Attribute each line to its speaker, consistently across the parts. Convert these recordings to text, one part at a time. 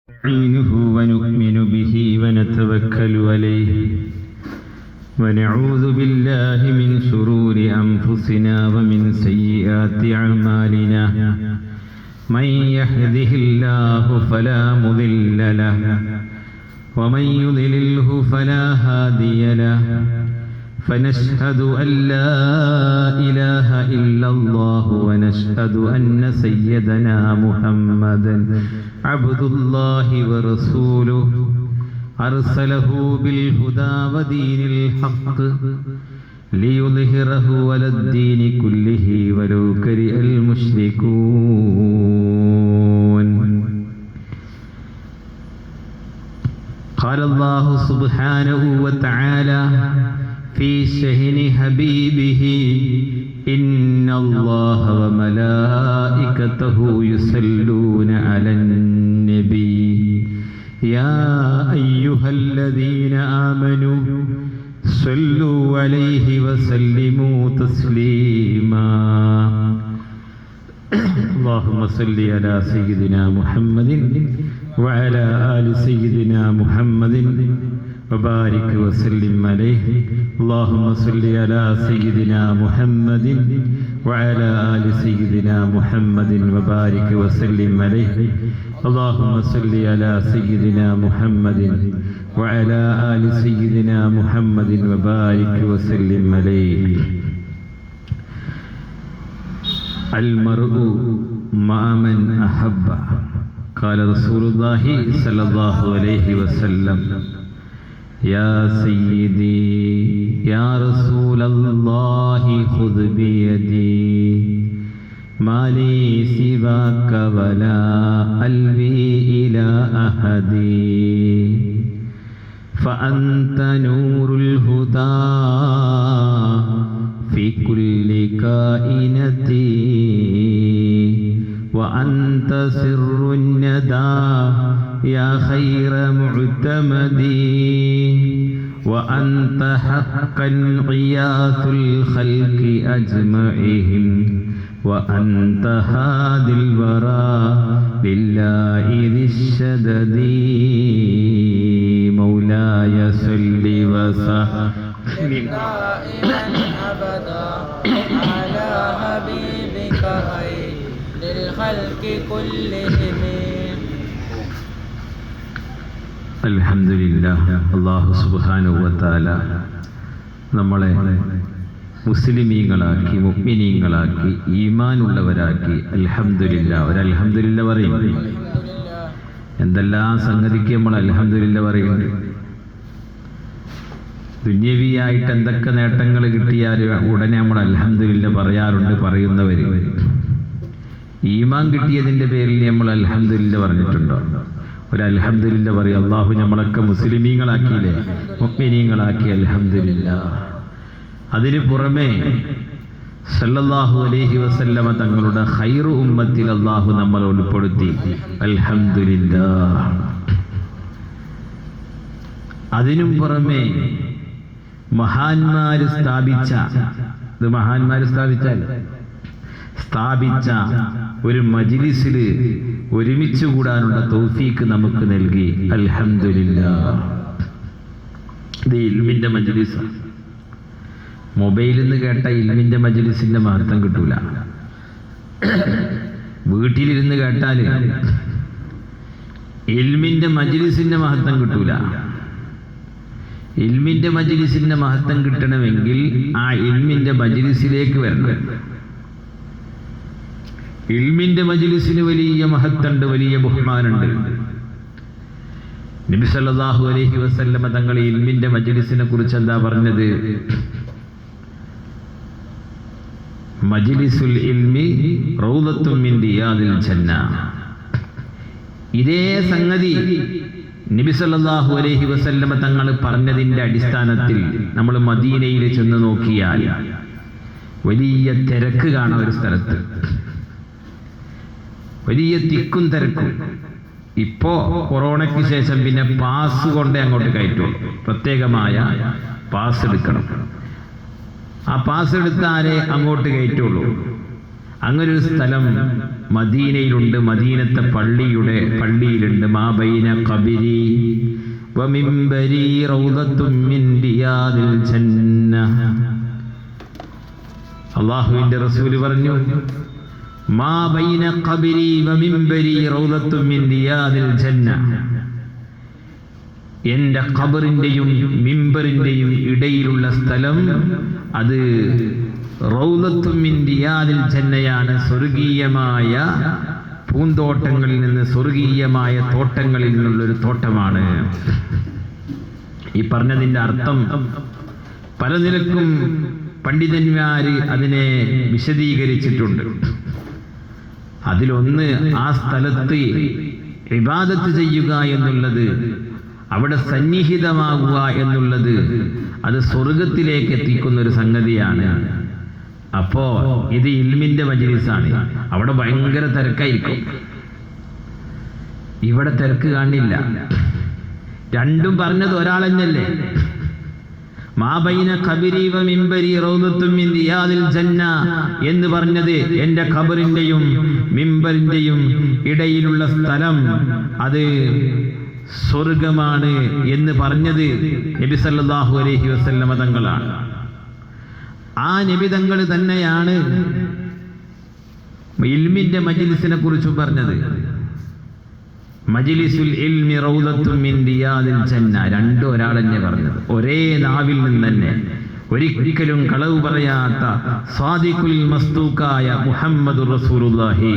Speaker 1: نستعينه ونؤمن به ونتوكل عليه ونعوذ بالله من شرور أنفسنا ومن سيئات أعمالنا من يهده الله فلا مضل له ومن يضلله فلا هادي له فنشهد أن لا إله إلا الله ونشهد أن سيدنا محمدا عبد الله ورسوله أرسله بالهدى ودين الحق ليظهره على الدين كله ولو كره المشركون. قال الله سبحانه وتعالى في شهن حبيبه إن الله وملائكته يصلون على النبي يا أيها الذين آمنوا صلوا عليه وسلموا تسليما. اللهم صل على سيدنا محمد وعلى آل سيدنا محمد وبارك وسلم عليه. اللهم صل على سيدنا محمد وعلى آل سيدنا محمد وبارك وسلم عليه. اللهم صل على سيدنا محمد وعلى آل سيدنا محمد وبارك وسلم عليه. المرء مع من أحب. قال رسول الله صلى الله عليه وسلم يا سيدي يا رسول الله خذ بيدي ما لي سواك ولا ألوي إلى أحد فأنت نور الهدى في كل كائنتي وأنت سر الندى يا خير معتمدي وأنت حقا غياث الخلق أجمعهم وأنت هادي الورى لله ذي الشدد. مولاي صل وسلم
Speaker 2: دائما أبدا على حبيبك خير للخلق كلهم.
Speaker 1: അൽഹംദുലില്ലാഹ്. അല്ലാഹു സുബ്ഹാനഹു വ തആല നമ്മളെ മുസ്ലിമീങ്ങളാക്കി മുഅ്മിനീങ്ങളാക്കി ഈമാനുള്ളവരാക്കി. അൽഹംദുലില്ലാഹ്. ഒരു അൽഹംദുലില്ലാഹ് പറയും. എന്തെല്ലാം സംഗതിക്ക് നമ്മൾ അൽഹംദുലില്ലാഹ് പറയുന്നുണ്ട്. ദുന്യവിയായിട്ട് എന്തൊക്കെ നേട്ടങ്ങൾ കിട്ടിയാലും ഉടനെ നമ്മൾ അൽഹംദുലില്ലാഹ് പറയാറുണ്ട്. പറയുന്നവർ ഈമാൻ കിട്ടിയതിൻ്റെ പേരിൽ നമ്മൾ അൽഹംദുലില്ലാഹ് പറഞ്ഞിട്ടുണ്ടോ? ഒരു അൽഹംദുലില്ലാഹ് പറയും. അള്ളാഹു നമ്മളൊക്കെ മുസ്ലിമീങ്ങളാക്കിയില്ലേ, മുഅ്മിനീങ്ങളാക്കി. അൽഹംദുലില്ലാഹ്. അതിനു പുറമെ സല്ലല്ലാഹു അലൈഹി വസല്ലമ തങ്ങളുടെ ഖൈറു ഉമ്മത്തിൽ അള്ളാഹു നമ്മൾ ഉൾപ്പെടുത്തി. അൽഹംദുലില്ലാഹ്. അതിനും പുറമെ മഹാന്മാര് സ്ഥാപിച്ച ഒരു മജ്ലിസിൽ ഒരുമിച്ച് കൂടാനുള്ള തൗഫീക്ക് നമുക്ക് നൽകി. അൽഹംദുലില്ലാഹ്. ഇത് ഇൽമിന്റെ മജ്ലിസ്. മൊബൈലിൽ നിന്ന് കേട്ട ഇൽമിന്റെ മജ്ലിസിന്റെ മഹത്വം കിട്ടൂല. വീട്ടിലിരുന്ന് കേട്ടാൽ ഇൽമിന്റെ മജ്ലിസിന്റെ മഹത്വം കിട്ടൂല. ഇൽമിന്റെ മജ്ലിസിന്റെ മഹത്വം കിട്ടണമെങ്കിൽ ആ ഇൽമിന്റെ മജ്ലിസിലേക്ക് വരണം. ഇൽമിന്റെ മജ്ലിസിന് വലിയ മഹത്തുണ്ട്, വലിയ ബഹുമാനുണ്ട്. നബി സല്ലല്ലാഹു അലൈഹി വസല്ലമ തങ്ങൾ ഇൽമിന്റെ മജ്ലിസിനെ കുറിച്ച് എന്താ പറഞ്ഞത്? മജ്ലിസുൽ ഇൽമി റൗദത്തും മിൻ റിയാദിൽ ജന്ന. ഇതേ സംഗതി നബി സല്ലല്ലാഹു അലൈഹി വസല്ലമ തങ്ങൾ പറഞ്ഞതിന്റെ അടിസ്ഥാനത്തിൽ നമ്മൾ മദീനയിൽ ചെന്ന് നോക്കിയാൽ വലിയ തിരക്ക് കാണാം. ഒരു സ്ഥലത്ത് വലിയ തിക്കും തിരക്കും. ഇപ്പോ കൊറോണയ്ക്ക് ശേഷം പിന്നെ പാസ് കൊണ്ടേ അങ്ങോട്ട് കയറ്റും. പ്രത്യേകമായ പാസ് എടുക്കണം. ആ പാസ് എടുത്താലേ അങ്ങോട്ട് കയറ്റുള്ളൂ. അങ്ങനൊരു സ്ഥലം മദീനയിലുണ്ട്. മദീനത്തെ പള്ളിയിലുണ്ട്. മാ ബൈന ഖബരി വ മിംബരി റൗദത്തും മിൻ റിയാദിൽ ജന്ന. അല്ലാഹുവിന്റെ റസൂൽ പറഞ്ഞു, മാ ബൈന ഖബരി വ മിംബരി റൗദത്തും മിൻ റിയാദിൽ ജന്ന. എന്റെ ഖബറിന്റെയും മിമ്പറിന്റെയും ഇടയിലുള്ള സ്ഥലം അത് റൗദത്തും മിൻ റിയാദിൽ ജന്നയാണ്. സ്വർഗീയമായ പൂന്തോട്ടങ്ങളിൽ നിന്ന്, സ്വർഗീയമായ തോട്ടങ്ങളിൽ നിന്നുള്ളൊരു തോട്ടമാണ്. ഈ പറഞ്ഞതിൻ്റെ അർത്ഥം പല നിലക്കും പണ്ഡിതന്മാര് അതിനെ വിശദീകരിച്ചിട്ടുണ്ട്. അതിലൊന്ന്, ആ സ്ഥലത്ത് ഇബാദത്ത് ചെയ്യുക എന്നുള്ളത്, അവിടെ സന്നിഹിതമാകുക എന്നുള്ളത് അത് സ്വർഗത്തിലേക്ക് എത്തിക്കുന്ന ഒരു സംഗതിയാണ്. അപ്പോ ഇത് ഇൽമിന്റെ മജ്‌ലിസാണ്. അവിടെ ഭയങ്കര തിരക്കായിരിക്കും. ഇവിടെ തിരക്ക് കാണില്ല. രണ്ടും പറഞ്ഞത് ഒരാളെന്നല്ലേ. മാ ബൈന ഖബരി വ മിംബരി റൗദത്തും മിൻ റിയാദിൽ ജന്ന എന്ന് പറഞ്ഞത് എന്റെ ഖബറിന്റെയും മിംബറിന്റെയും ഇടയിലുള്ള സ്ഥലം അത് സ്വർഗമാണ് എന്ന് പറഞ്ഞത് നബി സല്ലല്ലാഹു അലൈഹി വസല്ലമ തങ്ങളാണ്. ആ നബി തങ്ങൾ തന്നെയാണ് ഇൽമിന്റെ മജ്‌ലിസിനെ കുറിച്ച് പറഞ്ഞത്. മജ്‌ലിസുൽ ഇൽമി റൗദത്തും മിൻ റിയാദിൽ ജന്ന. രണ്ടും ഒരാൾ തന്നെ പറഞ്ഞത്, ഒരേ നാവിൽ നിന്ന് തന്നെ, ഒരിക്കലും കളവ് പറയാത്ത സാദിഖുൽ മസ്തൂക്കായ മുഹമ്മദുർ റസൂലുള്ളാഹി.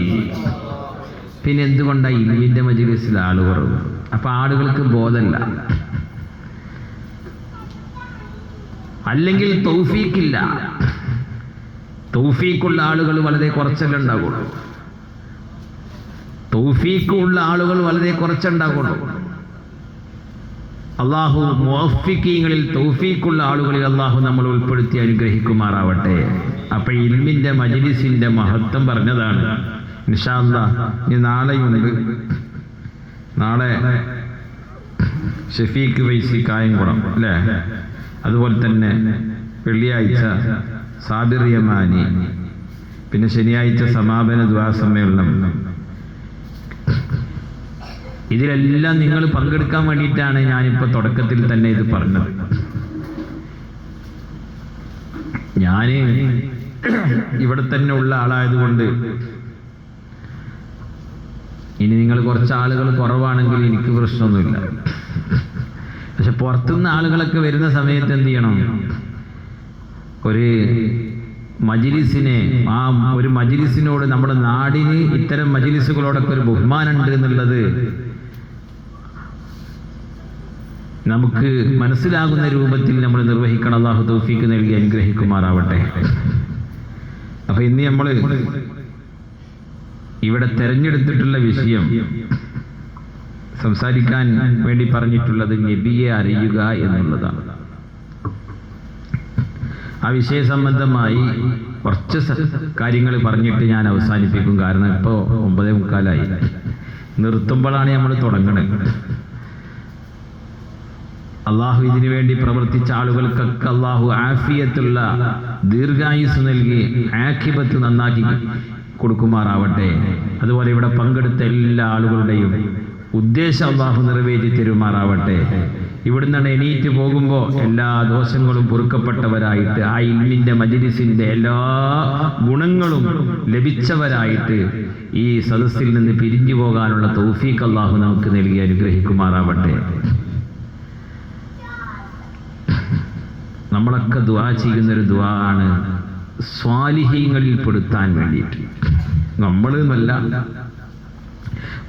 Speaker 1: പിന്നെ എന്തുകൊണ്ടാണ് ഇൽമിന്റെ മജ്‌ലിസിൽ ആള് കുറവ്? അപ്പൊ ആളുകൾക്ക് ബോധമല്ല, അല്ലെങ്കിൽ തൗഫീഖില്ല. തൗഫീഖുള്ള ആളുകൾ വളരെ കുറച്ചല്ലേ ഉണ്ടാകുള്ളൂ. തൗഫീഖുള്ള ആളുകൾ വളരെ കുറച്ചുണ്ടാകുള്ളൂ. അള്ളാഹു മുവഫ്ഫിഖീങ്ങളിൽ, തൗഫീഖുള്ള ആളുകളിൽ അള്ളാഹു നമ്മൾ ഉൾപ്പെടുത്തി അനുഗ്രഹിക്കുമാറാവട്ടെ. അപ്പൊ ഇൽമിന്റെ മജ്‌ലിസിന്റെ മഹത്വം പറഞ്ഞതാണ്. ഇൻഷാ അല്ലാഹ് ഇനി നാളെയുണ്ട്. നാളെ ഷഫീഖ് വൈസി കായംകുളം അല്ലേ, അതുപോലെ തന്നെ വെള്ളിയാഴ്ച സാബിർ യമാനി, പിന്നെ ശനിയാഴ്ച സമാപന ദുആ സമ്മേളനം. ഇതിലെല്ലാം നിങ്ങൾ പങ്കെടുക്കാൻ വേണ്ടിയിട്ടാണ് ഞാനിപ്പോൾ തുടക്കത്തിൽ തന്നെ ഇത് പറഞ്ഞത്. ഞാൻ ഇവിടെ തന്നെ ഉള്ള ആളായതുകൊണ്ട് ഇനി നിങ്ങൾ കുറച്ച് ആളുകൾ കുറവാണെങ്കിൽ എനിക്ക് പ്രശ്നമൊന്നുമില്ല. പക്ഷെ പുറത്തുനിന്ന് ആളുകളൊക്കെ വരുന്ന സമയത്ത് എന്ത് ചെയ്യണം? ഒരു മജ്‌ലിസിനെ, ആ ഒരു മജ്‌ലിസിനോട്, നമ്മുടെ നാടിന് ഇത്തരം മജ്‌ലിസുകളോടൊക്കെ ഒരു ബഹുമാനമുണ്ട് എന്നുള്ളത് നമുക്ക് മനസ്സിലാകുന്ന രൂപത്തിൽ നമ്മൾ നിർവഹിക്കണം. അല്ലാഹു തൗഫീഖ് നൽകി അനുഗ്രഹിക്കുമാറാവട്ടെ. അപ്പൊ ഇന്ന് നമ്മൾ ഇവിടെ തെരഞ്ഞെടുത്തിട്ടുള്ള വിഷയം, സംസാരിക്കാൻ വേണ്ടി പറഞ്ഞിട്ടുള്ളത് നബിയെ അറിയുക എന്നുള്ളതാണ്. ആ വിഷയ സംബന്ധമായി കുറച്ച് കാര്യങ്ങൾ പറഞ്ഞിട്ട് ഞാൻ അവസാനിപ്പിക്കും. കാരണം ഇപ്പോൾ 9:45 നിർത്തുമ്പോഴാണ് നമ്മൾ തുടങ്ങുന്നത്. അള്ളാഹു ഇതിനു വേണ്ടി പ്രവർത്തിച്ച ആളുകൾക്കൊക്കെ അള്ളാഹു ആഫിയത്തുള്ള ദീർഘായുസ് നൽകി ആഖിബത്ത് നന്നാക്കി കൊടുക്കുമാറാവട്ടെ. അതുപോലെ ഇവിടെ പങ്കെടുത്ത എല്ലാ ആളുകളുടെയും ഉദ്ദേശം അള്ളാഹു നിറവേറ്റി തരുമാറാവട്ടെ. ഇവിടുന്ന് എണീറ്റ് പോകുമ്പോൾ എല്ലാ ദോഷങ്ങളും പൊറുക്കപ്പെട്ടവരായിട്ട്, ആ ഇൽമിന്റെ മജ്‌ലിസിന്റെ എല്ലാ ഗുണങ്ങളും ലഭിച്ചവരായിട്ട് ഈ സദസ്സിൽ നിന്ന് പിരിഞ്ഞു പോകാനുള്ള തൗഫീഖ് അള്ളാഹു നമുക്ക് നൽകി അനുഗ്രഹിക്കുമാറാവട്ടെ. നമ്മളൊക്കെ ദുആ ചെയ്യുന്നൊരു ദുആ ആണ്, സ്വാലിഹീങ്ങളിൽ പെടുത്താൻ വേണ്ടിയിട്ട്. നമ്മൾ എന്നല്ല,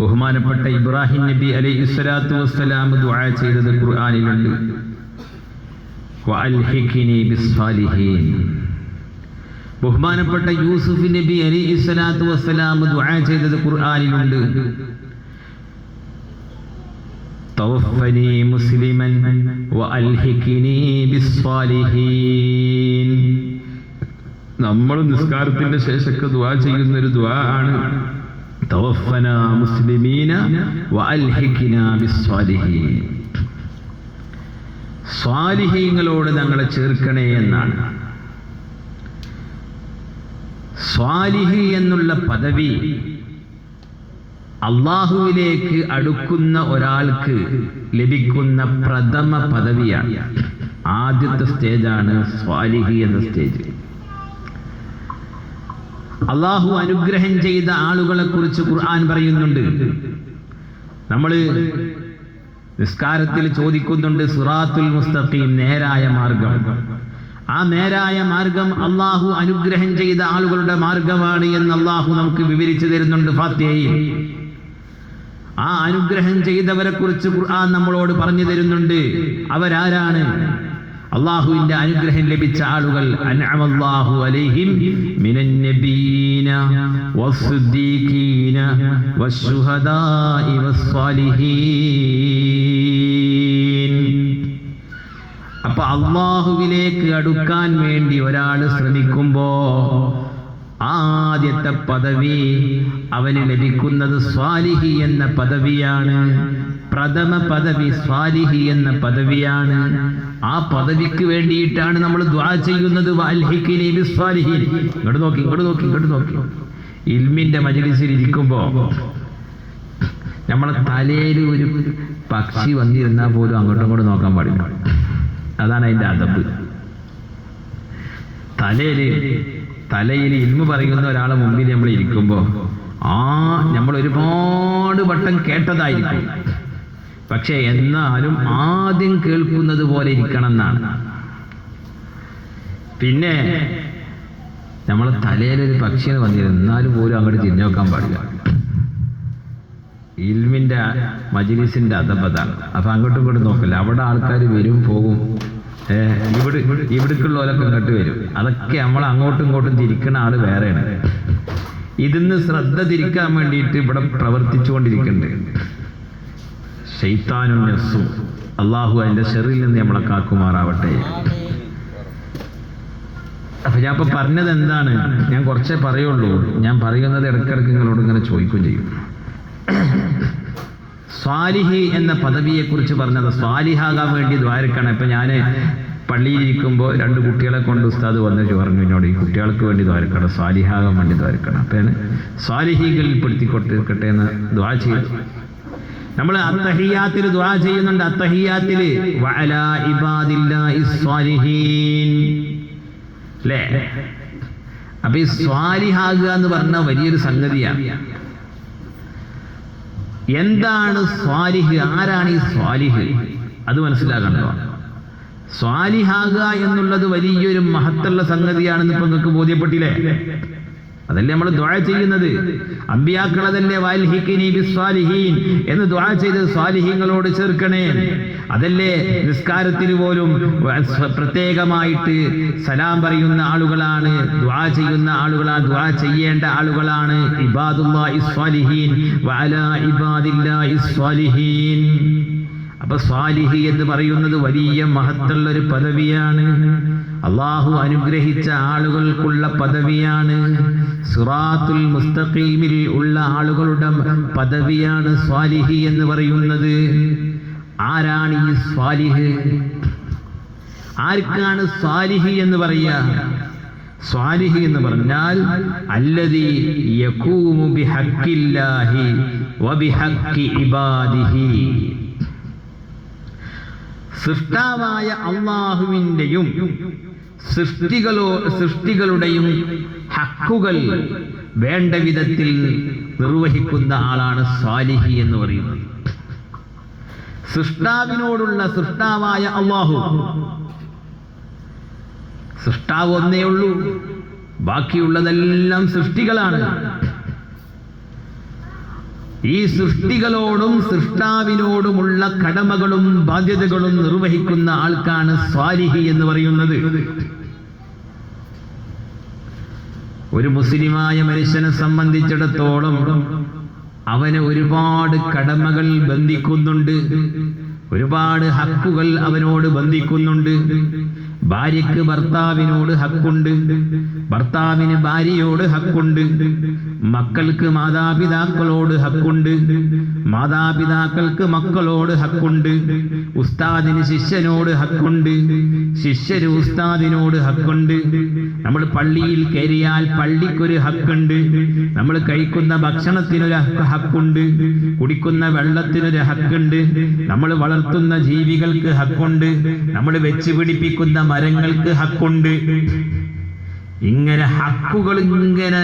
Speaker 1: ബഹുമാനപ്പെട്ട ഇബ്രാഹിം നബി അലൈഹിസ്സലാത്തു വസ്സലാം ദുആ ചെയ്തത് ഖുർആനിലുണ്ട്. വഅൽഹിഖ്നി ബിസ്സാലിഹീൻ. ബഹുമാനപ്പെട്ട യൂസുഫ് നബി അലൈഹിസ്സലാത്തു വസ്സലാം ദുആ ചെയ്തത് ഖുർആനിലുണ്ട്. തവഫനി മുസ്ലിമൻ വഅൽഹിഖ്നി ബിസ്സാലിഹീൻ. നമ്മൾ നിസ്കാരത്തിന്റെ ശേഷമൊക്കെ ദുആ ചെയ്യുന്ന ഒരു ദുആ ആണ്, തവഫന മുസ്ലിമീന വഅൽഹിഖ്നാ ബിസ്സാലിഹീൻ. സ്വാലിഹീങ്ങളോട് ഞങ്ങളെ ചേർക്കണേ എന്നാണ്. സ്വാലിഹ് എന്നുള്ള പദവി അള്ളാഹുവിലേക്ക് അടുക്കുന്ന ഒരാൾക്ക് ലഭിക്കുന്ന പ്രഥമ പദവിയാണ്. ആദ്യത്തെ സ്റ്റേജാണ് സ്വാലിഹ് എന്ന സ്റ്റേജ്. അള്ളാഹു അനുഗ്രഹം ചെയ്ത ആളുകളെ കുറിച്ച് ഖുർആൻ പറയുന്നുണ്ട്. നമ്മൾ നിസ്കാരത്തിൽ ചോദിക്കുന്നുണ്ട് സിറാത്തുൽ മുസ്തഖീം, നേരായ മാർഗം. ആ നേരായ മാർഗം അള്ളാഹു അനുഗ്രഹം ചെയ്ത ആളുകളുടെ മാർഗമാണ് എന്ന് അള്ളാഹു നമുക്ക് വിവരിച്ചു തരുന്നുണ്ട് ഫാത്തിഹയിൽ. ആ അനുഗ്രഹം ചെയ്തവരെ കുറിച്ച് ഖുർആൻ നമ്മളോട് പറഞ്ഞു തരുന്നുണ്ട്. അവരാരാണ്? അള്ളാഹുവിന്റെ അനുഗ്രഹം ലഭിച്ച ആളുകൾ. അൻഅമല്ലാഹു അലൈഹിം മിനൻ നബിയ്യീന വസ്സിദ്ദീഖീന വശുഹദാഇ വസ്സാലിഹീൻ. അപ്പൊ അള്ളാഹുവിലേക്ക് അടുക്കാൻ വേണ്ടി ഒരാൾ ശ്രമിക്കുമ്പോ ആദ്യത്തെ പദവി അവന് ലഭിക്കുന്നത് സ്വാലിഹി എന്ന പദവിയാണ്. പ്രഥമ പദവി സ്വാലിഹി എന്ന പദവിയാണ്. ആ പദവിക്ക് വേണ്ടിയിട്ടാണ് നമ്മൾ ദുആ ചെയ്യുന്നത്. വഅൽഹിഖ്നി ബിസ്സാലിഹീൻ. ഇങ്ങോട്ട് നോക്കി. ഇൽമിന്റെ മജ്‌ലിസിൽ ഇരിക്കുമ്പോ നമ്മളെ തലയിൽ ഒരു പക്ഷി വന്നിരുന്നാൽ പോലും അങ്ങോട്ടും ഇങ്ങോട്ടും നോക്കാൻ പാടില്ല. അതാണ് അതിന്റെ അദബ്. തലയിൽ ഇൽമു പറയുന്ന ഒരാളെ മുമ്പിൽ നമ്മൾ ഇരിക്കുമ്പോൾ നമ്മൾ ഒരുപാട് വട്ടം കേട്ടതായിരിക്കും, പക്ഷെ എന്നാലും ആദ്യം കേൾക്കുന്നത് പോലെ ഇരിക്കണം എന്നാണ്. പിന്നെ നമ്മളെ തലയിലൊരു പക്ഷിനെ വന്നിരുന്നാലും പോലും അങ്ങോട്ട് തിരിഞ്ഞു നോക്കാൻ പാടില്ല. ഇൽമിന്റെ മജ്‌ലിസിന്റെ അദബതാണ്. അപ്പൊ അങ്ങോട്ടും ഇങ്ങോട്ടും നോക്കില്ല. അവിടെ ആൾക്കാർ വരും പോകും. ഇവിടേക്കുള്ളവരൊക്കെ ഇങ്ങോട്ട് വരും. അതൊക്കെ നമ്മൾ അങ്ങോട്ടും ഇങ്ങോട്ടും തിരിക്കുന്ന ആള് വേറെയാണ്. ഇതിന്ന് ശ്രദ്ധ തിരിക്കാൻ വേണ്ടിയിട്ട് ഇവിടെ പ്രവർത്തിച്ചുകൊണ്ടിരിക്കുന്നുണ്ട് ശൈത്താനും നഫ്സും. അള്ളാഹു അതിന്റെ ശർറിൽ നിന്ന് നമ്മളെ കാക്കുമാറാവട്ടെ. അപ്പൊ ഞാൻ ഇപ്പൊ പറഞ്ഞത് എന്താണ്? ഞാൻ കുറച്ചേ പറയുള്ളൂ. ഞാൻ പറയുന്നത് ഇടയ്ക്കിടയ്ക്ക് നിങ്ങളോട് ഇങ്ങനെ ചോദിക്കുകയും ചെയ്യും. സ്വാലിഹി എന്ന പദവിയെ കുറിച്ച് പറഞ്ഞത്, സ്വാലിഹാകാൻ വേണ്ടി ദ്വാരക്കണം. ഇപ്പൊ ഞാൻ പള്ളിയിലിരിക്കുമ്പോൾ 2 കുട്ടികളെ കൊണ്ട് ഉസ്താദ് വന്നിട്ട് പറഞ്ഞു എന്നോട്, ഈ കുട്ടികൾക്ക് വേണ്ടി ദ്വാരക്കണം, സ്വാലിഹാകാൻ വേണ്ടി ദ്വാരക്കണം. അപ്പൊ ഞാൻ സ്വാലിഹികളിൽ പെടുത്തിക്കൊണ്ടിരിക്കട്ടെ എന്ന് ദ്വാ ചെയ്തു. നമ്മൾ അത്തഹിയാത്തിൽ ദ്വാ ചെയ്യുന്നുണ്ട്. അത്തഹിയാത്തിൽ വഅലാ ഇബാദില്ലാഹിസ് സ്വാലിഹീൻ അല്ലേ? അപ്പൊ ഈ സ്വാലിഹാകുക എന്ന് പറഞ്ഞ വലിയൊരു സംഗതിയാണ്. എന്താണ് സ്വാലിഹ്? ആരാണ് ഈ സ്വാലിഹ്? അത് മനസ്സിലാക്കണ്ടോ? സ്വാലിഹാകുക എന്നുള്ളത് വലിയൊരു മഹത്തുള്ള സംഗതിയാണെന്ന് ഇപ്പൊ നിങ്ങൾക്ക് ബോധ്യപ്പെട്ടില്ലേ? അതല്ലേ നമ്മൾ ദുആ ചെയ്യുന്നത്. അമ്പിയാക്കളതല്ലേ വഅൽഹിഖ്നി ബിസ്സാലിഹീൻ എന്ന് ദുആ ചെയ്തത്, സ്വാലിഹീങ്ങളോട് ചേർക്കണേ. അതല്ലേ നിസ്കാരത്തിന് പോലും പ്രത്യേകമായിട്ട് സലാം പറയുന്ന ആളുകളാണ്, ദുആ ചെയ്യുന്ന ആളുകളാണ്, ദുആ ചെയ്യേണ്ട ആളുകളാണ്. ഇബാദുല്ലാഹിസ് സ്വാലിഹീൻ വഅലാ ഇബാദില്ലാഹിസ് സ്വാലിഹീൻ. അപ്പൊ സ്വാലിഹി എന്ന് പറയുന്നത് വലിയ മഹത്തുള്ള ഒരു പദവിയാണ്. അള്ളാഹു അനുഗ്രഹിച്ച ആളുകൾക്കുള്ള പദവിയാണ്. സിറാത്തുൽ മുസ്തഖീമിൽ ഉള്ള ആളുകളുടെ പദവിയാണ് സ്വാലിഹി എന്ന് പറയുന്നത്. ആരാണ് ഈ സ്വാലിഹ്? ആർക്കാണ് സ്വാലിഹി എന്ന് പറയുക? സ്വാലിഹി എന്ന് പറഞ്ഞാൽ അല്ലദീ യഖൂമു ബിഹഖ്ഖില്ലാഹി വബിഹഖ്ഖി ഇബാദിഹി. സൃഷ്ടാവായ അള്ളാഹുവിൻ്റെയും സൃഷ്ടികളുടെയും ഹക്കുകൾ വേണ്ട വിധത്തിൽ നിർവഹിക്കുന്ന ആളാണ് സ്വാലിഹി എന്ന് പറയുന്നത്. സൃഷ്ടാവിനോടുള്ള, സൃഷ്ടാവായ അള്ളാഹു, സൃഷ്ടാവ് ഒന്നേ ഉള്ളൂ, ബാക്കിയുള്ളതെല്ലാം സൃഷ്ടികളാണ്. ഈ സൃഷ്ടികളോടും സൃഷ്ടാവിനോടുമുള്ള കടമകളും ബാധ്യതകളും നിർവഹിക്കുന്ന ആൾക്കാണ് സ്വാലിഹി എന്ന് പറയുന്നത്. ഒരു മുസ്ലിമായ മനുഷ്യനെ സംബന്ധിച്ചിടത്തോളം അവന് ഒരുപാട് കടമകൾ ബന്ധിക്കുന്നുണ്ട്, ഒരുപാട് ഹക്കുകൾ അവനോട് ബന്ധിക്കുന്നുണ്ട്. ഭാര്യയ്ക്ക് ഭർത്താവിനോട് ഹക്കുണ്ട്, ഭർത്താവിന് ഭാര്യയോട് ഹക്കുണ്ട്, മക്കൾക്ക് മാതാപിതാക്കളോട് ഹക്കുണ്ട്, മാതാപിതാക്കൾക്ക് മക്കളോട് ഹക്കുണ്ട്, ഉസ്താദിന് ശിഷ്യനോട് ഹക്കുണ്ട്, ശിഷ്യന് ഉസ്താദിനോട് ഹക്കുണ്ട്. നമ്മൾ പള്ളിയിൽ കയറിയാൽ പള്ളിക്കൊരു ഹക്കുണ്ട്, നമ്മൾ കഴിക്കുന്ന ഭക്ഷണത്തിനൊരു ഹക്കുണ്ട്, കുടിക്കുന്ന വെള്ളത്തിനൊരു ഹക്കുണ്ട്, നമ്മൾ വളർത്തുന്ന ജീവികൾക്ക് ഹക്കുണ്ട്, നമ്മൾ വെച്ച് പിടിപ്പിക്കുന്ന മരങ്ങൾക്ക് ഹക്കുണ്ട്. ഇങ്ങനെ ഹക്കുകൾ ഇങ്ങനെ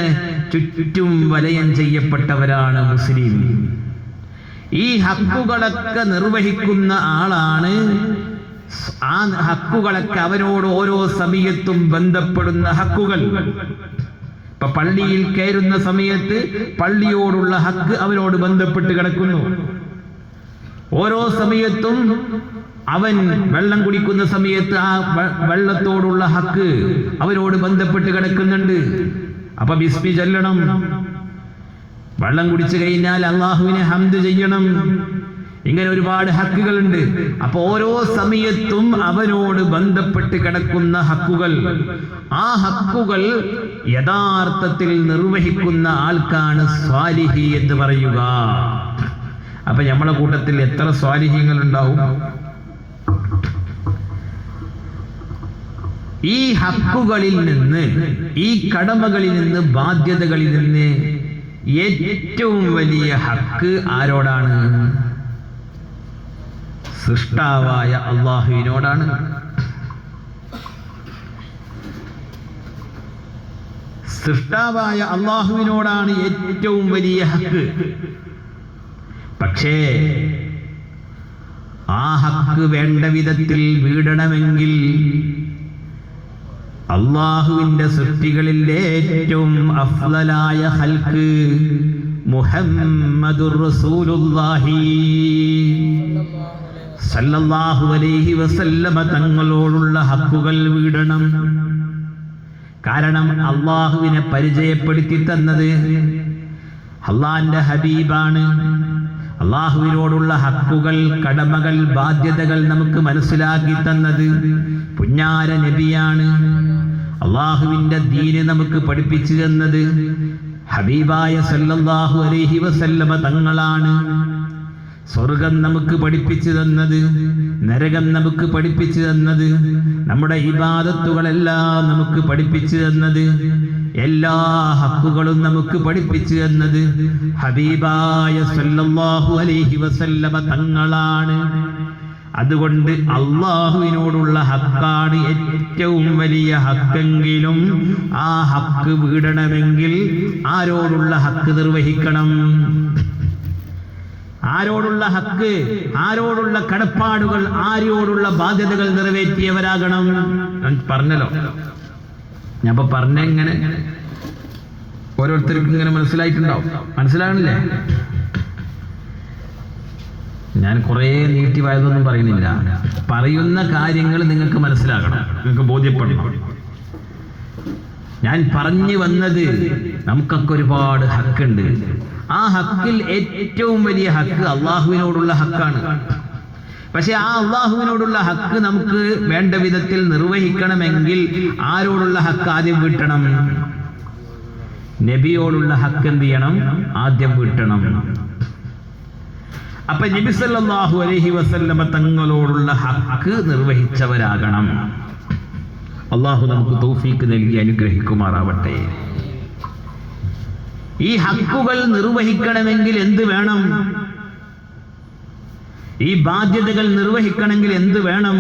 Speaker 1: ചുറ്റും വലയം ചെയ്യപ്പെട്ടവരാണ് മുസ്ലിം. ഈ ഹക്കുകളൊക്കെ നിർവഹിക്കുന്ന ആളാണ്. ആ ഹക്കുകളൊക്കെ അവരോട് ഓരോ സമയത്തും ബന്ധപ്പെടുന്ന ഹക്കുകൾ. ഇപ്പൊ പള്ളിയിൽ കയറുന്ന സമയത്ത് പള്ളിയോടുള്ള ഹക്ക് അവരോട് ബന്ധപ്പെട്ട് കിടക്കുന്നു. ഓരോ സമയത്തും അവൻ വെള്ളം കുടിക്കുന്ന സമയത്ത് ആ വെള്ളത്തോടുള്ള ഹക്ക് അവരോട് ബന്ധപ്പെട്ട് കിടക്കുന്നുണ്ട്. അപ്പൊ ബിസ്മി ചൊല്ലണം. വെള്ളം കുടിച്ചു കഴിഞ്ഞാൽ അള്ളാഹുവിനെ ഹംദ് ചെയ്യണം. ഇങ്ങനെ ഒരുപാട് ഹക്കുകളുണ്ട്. അപ്പൊ ഓരോ സമയത്തും അവനോട് ബന്ധപ്പെട്ട് കിടക്കുന്ന ഹക്കുകൾ, ആ ഹക്കുകൾ യഥാർത്ഥത്തിൽ നിർവഹിക്കുന്ന ആൾക്കാണ് സ്വാലിഹി എന്ന് പറയുക. അപ്പൊ നമ്മളെ കൂട്ടത്തിൽ എത്ര സ്വാലിഹീങ്ങൾ ഉണ്ടാവും? ഈ ഹക്കുകളിൽ നിന്ന്, ഈ കടമകളിൽ നിന്ന്, ബാധ്യതകളിൽ നിന്ന് ഏറ്റവും വലിയ ഹക്ക് ആരോടാണ്? സൃഷ്ടാവായ അള്ളാഹുവിനോടാണ്. സൃഷ്ടാവായ അള്ളാഹുവിനോടാണ് ഏറ്റവും വലിയ ഹക്ക്. പക്ഷേ ആ ഹക്ക് വേണ്ട വിധത്തിൽ വീടണമെങ്കിൽ അള്ളാഹുവിന്റെ സൃഷ്ടികളിൽ ഏറ്റവും അഫ്ളലായ ഹൽക്ക് മുഹമ്മദുർ റസൂലുള്ളാഹി സല്ലല്ലാഹു അലൈഹി വസല്ലമ തങ്ങളോടുള്ള ഹക്കുകൾ വീടണം. കാരണം അള്ളാഹുവിനെ പരിചയപ്പെടുത്തി തന്നത് അള്ളാഹിന്റെ ഹബീബാണ്. അള്ളാഹുവിനോടുള്ള ഹക്കുകൾ, കടമകൾ, ബാധ്യതകൾ നമുക്ക് മനസ്സിലാക്കി തന്നത് പുന്നാര നബിയാണ്. അള്ളാഹുവിന്റെ ദീന് നമുക്ക് പഠിപ്പിച്ചു തന്നത് ഹബീബായ സല്ലല്ലാഹു അലൈഹി വസല്ലമ തങ്ങളാണ്. സ്വർഗം നമുക്ക് പഠിപ്പിച്ചു തന്നത്, നരകം നമുക്ക് പഠിപ്പിച്ചു തന്നത്, നമ്മുടെ ഇബാദത്തുകളെല്ലാം നമുക്ക് പഠിപ്പിച്ചു തന്നത്, എല്ലാ ഹക്കുകളും നമുക്ക് പഠിപ്പിച്ചു തന്നത് ഹബീബായ സല്ലല്ലാഹു അലൈഹി വസല്ലമ തങ്ങളാണ്. അതുകൊണ്ട് അള്ളാഹുവിനോടുള്ള ഹക്കാണ് ഏറ്റവും വലിയ ഹക്കെങ്കിലും ആ ഹക്ക് വീടണമെങ്കിൽ ആരോടുള്ള ഹക്ക് നിർവഹിക്കണം? ആരോടുള്ള ഹക്ക്, ആരോടുള്ള കടപ്പാടുകൾ, ആരോടുള്ള ബാധ്യതകൾ നിറവേറ്റിയവരാകണം? ഞാൻ പറഞ്ഞല്ലോ. ഞാൻ പറഞ്ഞെങ്ങനെ ഓരോരുത്തർക്കും ഇങ്ങനെ മനസ്സിലായിട്ടുണ്ടാവും. മനസ്സിലാകണില്ലേ? ഞാൻ കുറേ നീട്ടി വായതൊന്നും പറയുന്നില്ല. പറയുന്ന കാര്യങ്ങൾ നിങ്ങൾക്ക് മനസ്സിലാകണം, നിങ്ങൾക്ക് ബോധ്യപ്പെടണം. ഞാൻ പറഞ്ഞു വന്നത് നമുക്കൊക്കെ ഒരുപാട് ഹക്കുണ്ട്. ആ ഹക്കിൽ ഏറ്റവും വലിയ ഹക്ക് അള്ളാഹുവിനോടുള്ള ഹക്കാണ്. പക്ഷെ ആ അള്ളാഹുവിനോടുള്ള ഹക്ക് നമുക്ക് വേണ്ട വിധത്തിൽ നിർവഹിക്കണമെങ്കിൽ ആരോടുള്ള ഹക്ക് ആദ്യം വീട്ടണം? നബിയോടുള്ള ഹക്ക് എന്ത് ചെയ്യണം? ആദ്യം വീട്ടണം. അപ്പൊ നബി സല്ലല്ലാഹു അലൈഹി വസല്ലമ തങ്ങളോടുള്ള ഹക്ക് നിർവഹിച്ചവരാകണം. അള്ളാഹു നമുക്ക് തൗഫീക്ക് നൽകി അനുഗ്രഹിക്കുമാറാവട്ടെ. ഈ ഹക്കുകൾ നിർവഹിക്കണമെങ്കിൽ എന്ത് വേണം? ഈ ബാധ്യതകൾ നിർവഹിക്കണമെങ്കിൽ എന്ത് വേണം?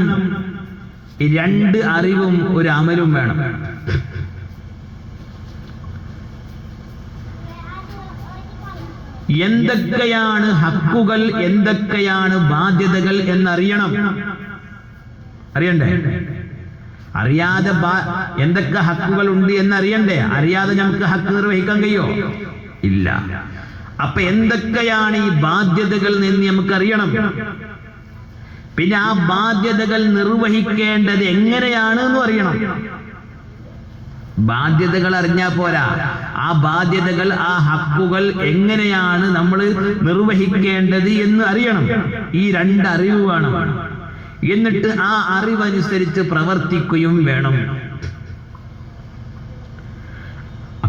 Speaker 1: രണ്ട് അറിവും ഒരു അമലും വേണം. എന്തൊക്കെയാണ് ഹക്കുകൾ, എന്തൊക്കെയാണ് ബാധ്യതകൾ എന്നറിയണം. അറിയണ്ടേ? അറിയാതെ എന്തൊക്കെ ഹക്കുകൾ ഉണ്ട് എന്നറിയണ്ടേ? അറിയാതെ നമുക്ക് ഹക്ക് നിർവഹിക്കാൻ കഴിയോ? ഇല്ല. അപ്പൊ എന്തൊക്കെയാണ് ഈ ബാധ്യതകൾ എന്ന് നമുക്കറിയണം. പിന്നെ ആ ബാധ്യതകൾ നിർവഹിക്കേണ്ടത് എങ്ങനെയാണ് എന്ന് അറിയണം. ബാധ്യതകൾ അറിഞ്ഞാൽ പോരാ, ആ ബാധ്യതകൾ, ആ ഹക്കുകൾ എങ്ങനെയാണ് നമ്മൾ നിർവഹിക്കേണ്ടത് എന്ന് അറിയണം. ഈ രണ്ട് അറിവ് വേണം. എന്നിട്ട് ആ അറിവനുസരിച്ച് പ്രവർത്തിക്കുകയും വേണം.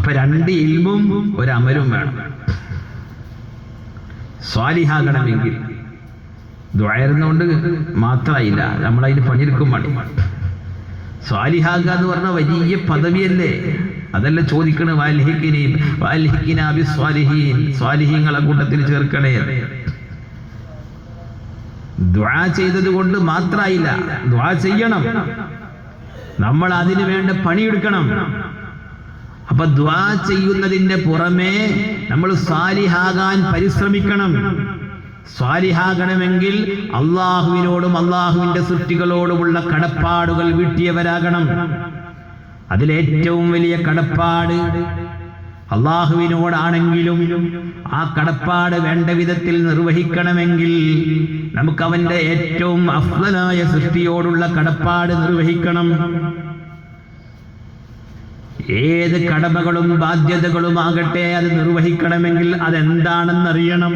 Speaker 1: അപ്പൊ 2 ഇൽമും ഒരു അമലും വേണം. സ്വാലിഹാകണമെങ്കിൽ ദുആയിരുന്നുകൊണ്ട് മാത്രമായില്ല, നമ്മളതിന് പണിയെടുക്കും വേണം. സ്വാലിഹാക എന്ന് പറഞ്ഞ വലിയ പദവിയല്ലേ? അതല്ല ചോദിക്കണ സ്വാലിഹീങ്ങളെ കൂട്ടത്തിൽ ചേർക്കണേ. ദുആ ചെയ്തത് കൊണ്ട് മാത്രമായില്ല, ദുആ ചെയ്യണം, നമ്മൾ അതിനു വേണ്ട പണിയെടുക്കണം. അപ്പൊ ദുആ ചെയ്യുന്നതിന്റെ പുറമെ നമ്മൾ സ്വാലിഹാകാൻ പരിശ്രമിക്കണം. സ്വാലിഹാകണമെങ്കിൽ അള്ളാഹുവിനോടും അള്ളാഹുവിന്റെ സൃഷ്ടികളോടുമുള്ള കടപ്പാടുകൾ വീട്ടിയവരാകണം. അതിലേറ്റവും വലിയ കടപ്പാട് അള്ളാഹുവിനോടാണെങ്കിലും ആ കടപ്പാട് വേണ്ട വിധത്തിൽ നിർവഹിക്കണമെങ്കിൽ നമുക്ക് അവന്റെ ഏറ്റവും അഫ്ളലായ സൃഷ്ടിയോടുള്ള കടപ്പാട് നിർവഹിക്കണം. ഏത് കടമകളും ബാധ്യതകളുമാകട്ടെ, അത് നിർവഹിക്കണമെങ്കിൽ അതെന്താണെന്നറിയണം,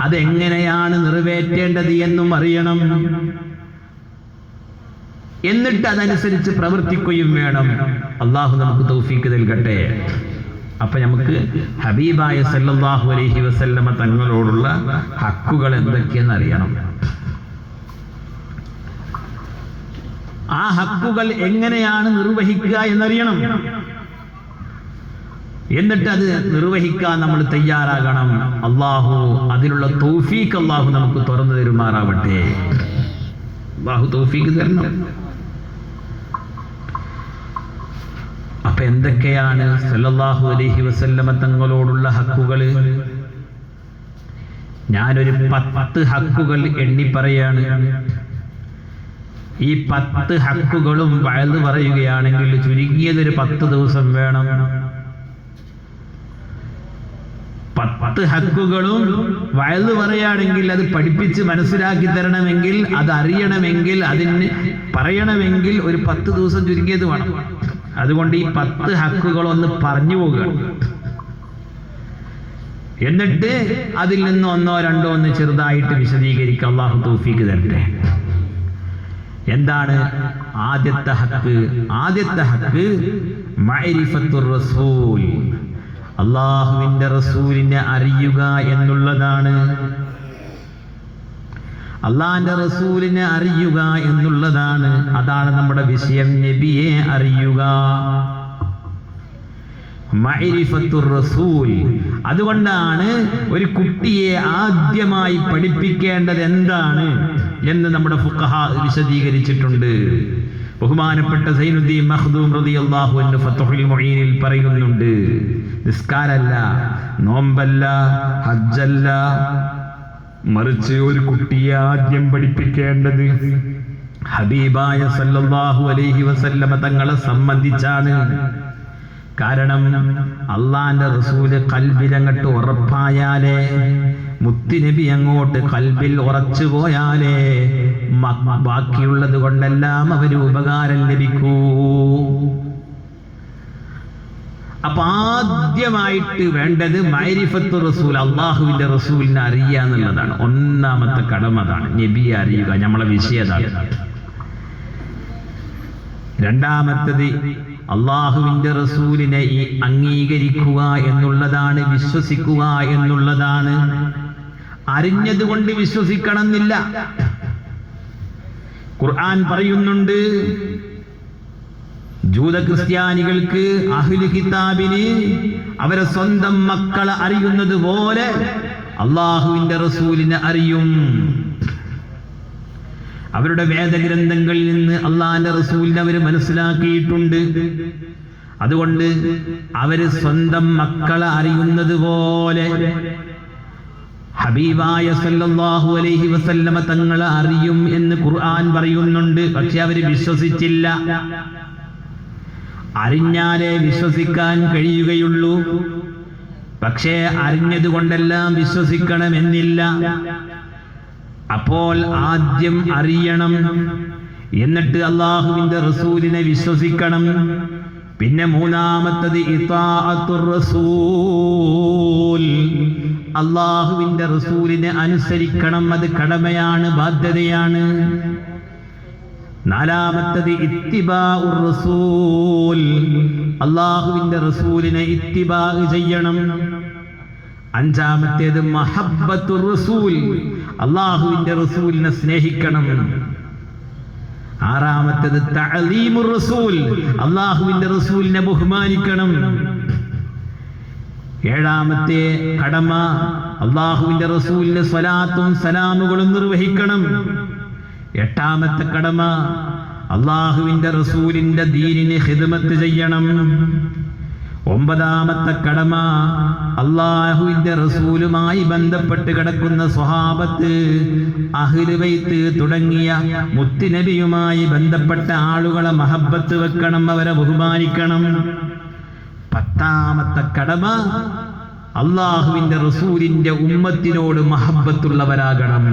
Speaker 1: അതെങ്ങനെയാണ് നിറവേറ്റേണ്ടത് എന്നും അറിയണം. എന്നിട്ട് അതനുസരിച്ച് പ്രവർത്തിക്കുകയും വേണം. അള്ളാഹു നമുക്ക് തൗഫീക്ക് നൽകട്ടെ. അപ്പൊ നമുക്ക് ഹബീബായ സല്ലല്ലാഹു അലൈഹി വസല്ലമ തങ്ങളോടുള്ള ഹക്കുകൾ എന്തൊക്കെയെന്ന് അറിയണം. ആ ഹക്കുകൾ എങ്ങനെയാണ് നിർവഹിക്കുക എന്നറിയണം. എന്നിട്ട് അത് നിർവഹിക്കാൻ നമ്മൾ തയ്യാറാകണം. അള്ളാഹു അതിനുള്ള തൗഫീക്ക് അള്ളാഹു നമുക്ക് തുറന്നു തരുമാറാവട്ടെ. അള്ളാഹു തൗഫീക്ക് തരണം. അപ്പൊ എന്തൊക്കെയാണ് സല്ലല്ലാഹു അലൈഹി വസല്ലമ തങ്ങളോടുള്ള ഹക്കുകൾ? ഞാനൊരു 10 ഹക്കുകൾ എണ്ണി പറയാണ്. ഈ 10 ഹക്കുകളും വഅദ് പറയുകയാണെങ്കിൽ ചുരുങ്ങിയതൊരു 10 ദിവസം വേണം. 10 ഹക്കുകളും വഅദ് പറയുകയാണെങ്കിൽ അത് പഠിപ്പിച്ച് മനസ്സിലാക്കി തരണമെങ്കിൽ, അത് അറിയണമെങ്കിൽ, അതിന് പറയണമെങ്കിൽ ഒരു 10 ദിവസം ചുരുങ്ങിയത് വേണം. അതുകൊണ്ട് ഈ 10 ഹക്കുകളൊന്ന് പറഞ്ഞു പോകുക. എന്നിട്ട് അതിൽ നിന്ന് 1 2 ഒന്ന് ചെറുതായിട്ട് വിശദീകരിക്കുക. അല്ലാഹു തൗഫീക്ക് തരട്ടെ. എന്താണ് ആദ്യത്തെ ഹക്ക്? ആദ്യത്തെ ഹക്ക് മഅരിഫത്തുർ റസൂൽ, അള്ളാഹുവിന്റെ റസൂലിനെ അറിയുക എന്നുള്ളതാണ്. അള്ളാഹിന്റെ റസൂലിനെ അറിയുക എന്നുള്ളതാണ്. അതാണ് നമ്മുടെ വിഷയം, നബിയെ അറിയുക, മഅരിഫത്തുർ റസൂൽ. അതുകൊണ്ടാണ് ഒരു കുട്ടിയെ ആദ്യമായി പഠിപ്പിക്കേണ്ടത് എന്താണ് എന്ന് നമ്മുടെ ഫുഖഹാ വിശദീകരിച്ചിട്ടുണ്ട്. ബഹുമാനപ്പെട്ട സൈനുദ്ദീൻ മഖ്ദൂം റളിയല്ലാഹു അൻഹു ഫത്ഹുൽ മുഈനിൽ പറയുന്നുണ്ട്, നിസ്കാരമല്ല, നോമ്പല്ല, ഹജ്ജല്ല, മറിച്ച് ഒരു കുട്ടിയെ ആദ്യം പഠിപ്പിക്കേണ്ടത് ഹബീബായ സല്ലല്ലാഹു അലൈഹി വസല്ലമ തങ്ങളെ സംബന്ധിച്ചാണ്. കാരണം അള്ളാന്റെ റസൂല് ഖൽബിലങ്ങോട്ട് ഉറപ്പായാലേ, മുത്തുനബി അങ്ങോട്ട് ഖൽബിൽ ഉറച്ചു പോയാലേ ബാക്കിയുള്ളത് കൊണ്ടെല്ലാം അവര് ഉപകാരം ലഭിക്കൂ. അപ്പൊ ആദ്യമായിട്ട് വേണ്ടത് മഅരിഫത്തുർ റസൂൽ, അള്ളാഹുവിന്റെ റസൂലിനെ അറിയുക എന്നുള്ളതാണ്. ഒന്നാമത്തെ കടമ അതാണ്, നബിയെ അറിയുക. നമ്മളെ വിഷയതാണ്. രണ്ടാമത്തത് അള്ളാഹുവിന്റെ റസൂലിനെ അംഗീകരിക്കുക എന്നുള്ളതാണ്, വിശ്വസിക്കുക എന്നുള്ളതാണ്. അറിഞ്ഞതുകൊണ്ട് വിശ്വസിക്കണമെന്നില്ല. ഖുർആൻ പറയുന്നുണ്ട്, ജൂത ക്രിസ്ത്യാനികൾക്ക്, അഹ്ലു കിതാബിന് അവരെ സ്വന്തം മക്കളെ അറിയുന്നത് പോലെ അള്ളാഹുവിന്റെ റസൂലിനെ അറിയും. അവരുടെ വേദഗ്രന്ഥങ്ങളിൽ നിന്ന് അള്ളാഹിന്റെ റസൂലിനെ അവർ മനസ്സിലാക്കിയിട്ടുണ്ട്. അതുകൊണ്ട് അവര് സ്വന്തം മക്കളെ അറിയുന്നത് പോലെ ഹബീബായ സല്ലല്ലാഹു അലൈഹി വസല്ലമ തങ്ങളെ അറിയും എന്ന് ഖുർആൻ പറയുന്നുണ്ട്. പക്ഷെ അവര് വിശ്വസിച്ചില്ല. അറിഞ്ഞാലേ വിശ്വസിക്കാൻ കഴിയുകയുള്ളൂ. പക്ഷേ അറിഞ്ഞതുകൊണ്ടെല്ലാം വിശ്വസിക്കണമെന്നില്ല. അപ്പോൾ ആദ്യം അറിയണം, എന്നിട്ട് അള്ളാഹുവിന്റെ റസൂലിനെ വിശ്വസിക്കണം. പിന്നെ മൂന്നാമത്തത് ഇതാഅത്തുർ റസൂൽ, അള്ളാഹുവിന്റെ റസൂലിനെ അനുസരിക്കണം. അത് കടമയാണ്, ബാധ്യതയാണ്. നാലാമത്തത് ഇത്തിബാഉർ റസൂൽ, അല്ലാഹുവിന്റെ റസൂലിനെ ഇത്തിബാ ചെയ്യണം. അഞ്ചാമത്തേത് മഹബ്ബത്തുർ റസൂൽ, അല്ലാഹുവിന്റെ റസൂലിനെ സ്നേഹിക്കണം. ആറാമത്തേത് തഅലീമുർ റസൂൽ, അല്ലാഹുവിന്റെ റസൂലിനെ ബഹുമാനിക്കണം. ഏഴാമത്തെ കടമ അല്ലാഹുവിന്റെ റസൂലിന് സ്വലാത്തും സലാമുകളും നിർവഹിക്കണം. എട്ടാമത്തെ കടമ അല്ലാഹുവിന്റെ റസൂലിന്റെ ദീനിന് ഖിദ്മത്ത് ചെയ്യണം. ഒമ്പതാമത്തെ കടമ അല്ലാഹുവിന്റെ റസൂലുമായി ബന്ധപ്പെട്ട് കിടക്കുന്ന സ്വഹാബത്ത്, അഹ്ലു ബൈത്ത് തുടങ്ങിയ മുത്തുനബിയുമായി ബന്ധപ്പെട്ട ആളുകളെ മഹബ്ബത്ത് വെക്കണം, അവരെ ബഹുമാനിക്കണം. പത്താമത്തെ കടമ അല്ലാഹുവിന്റെ റസൂലിന്റെ ഉമ്മത്തിനോട് മഹബ്ബത്തുള്ളവരാകണം.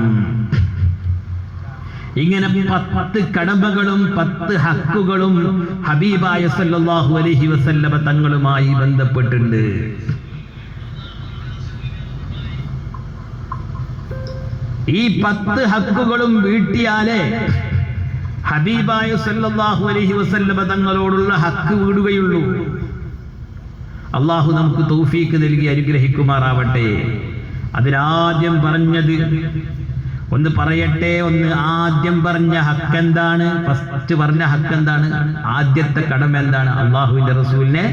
Speaker 1: ഇങ്ങനെ 10 കടമകളും 10 ഹക്കുകളും ഹബീബായ സല്ലല്ലാഹു അലൈഹി വസല്ലമ തങ്ങളുമായി ബന്ധപ്പെട്ടുണ്ട്. ഈ 10 ഹക്കുകളും വീട്ടിയാലേ ഹബീബായ സല്ലല്ലാഹു അലൈഹി വസല്ലമ തങ്ങളോടുള്ള ഹക്ക് വീടുകയുള്ളൂ. അള്ളാഹു നമുക്ക് തൗഫീക്ക് നൽകി അനുഗ്രഹിക്കുമാറാവട്ടെ. അതിലാദ്യം പറഞ്ഞത് ഒന്ന് പറയട്ടെ. ആദ്യം പറഞ്ഞ ഹക്ക് എന്താണ്? ഫസ്റ്റ് പറഞ്ഞ ഹക്ക് എന്താണ്? ആദ്യത്തെ കടമ എന്താണ്? അള്ളാഹുവിന്റെ റസൂലിനെ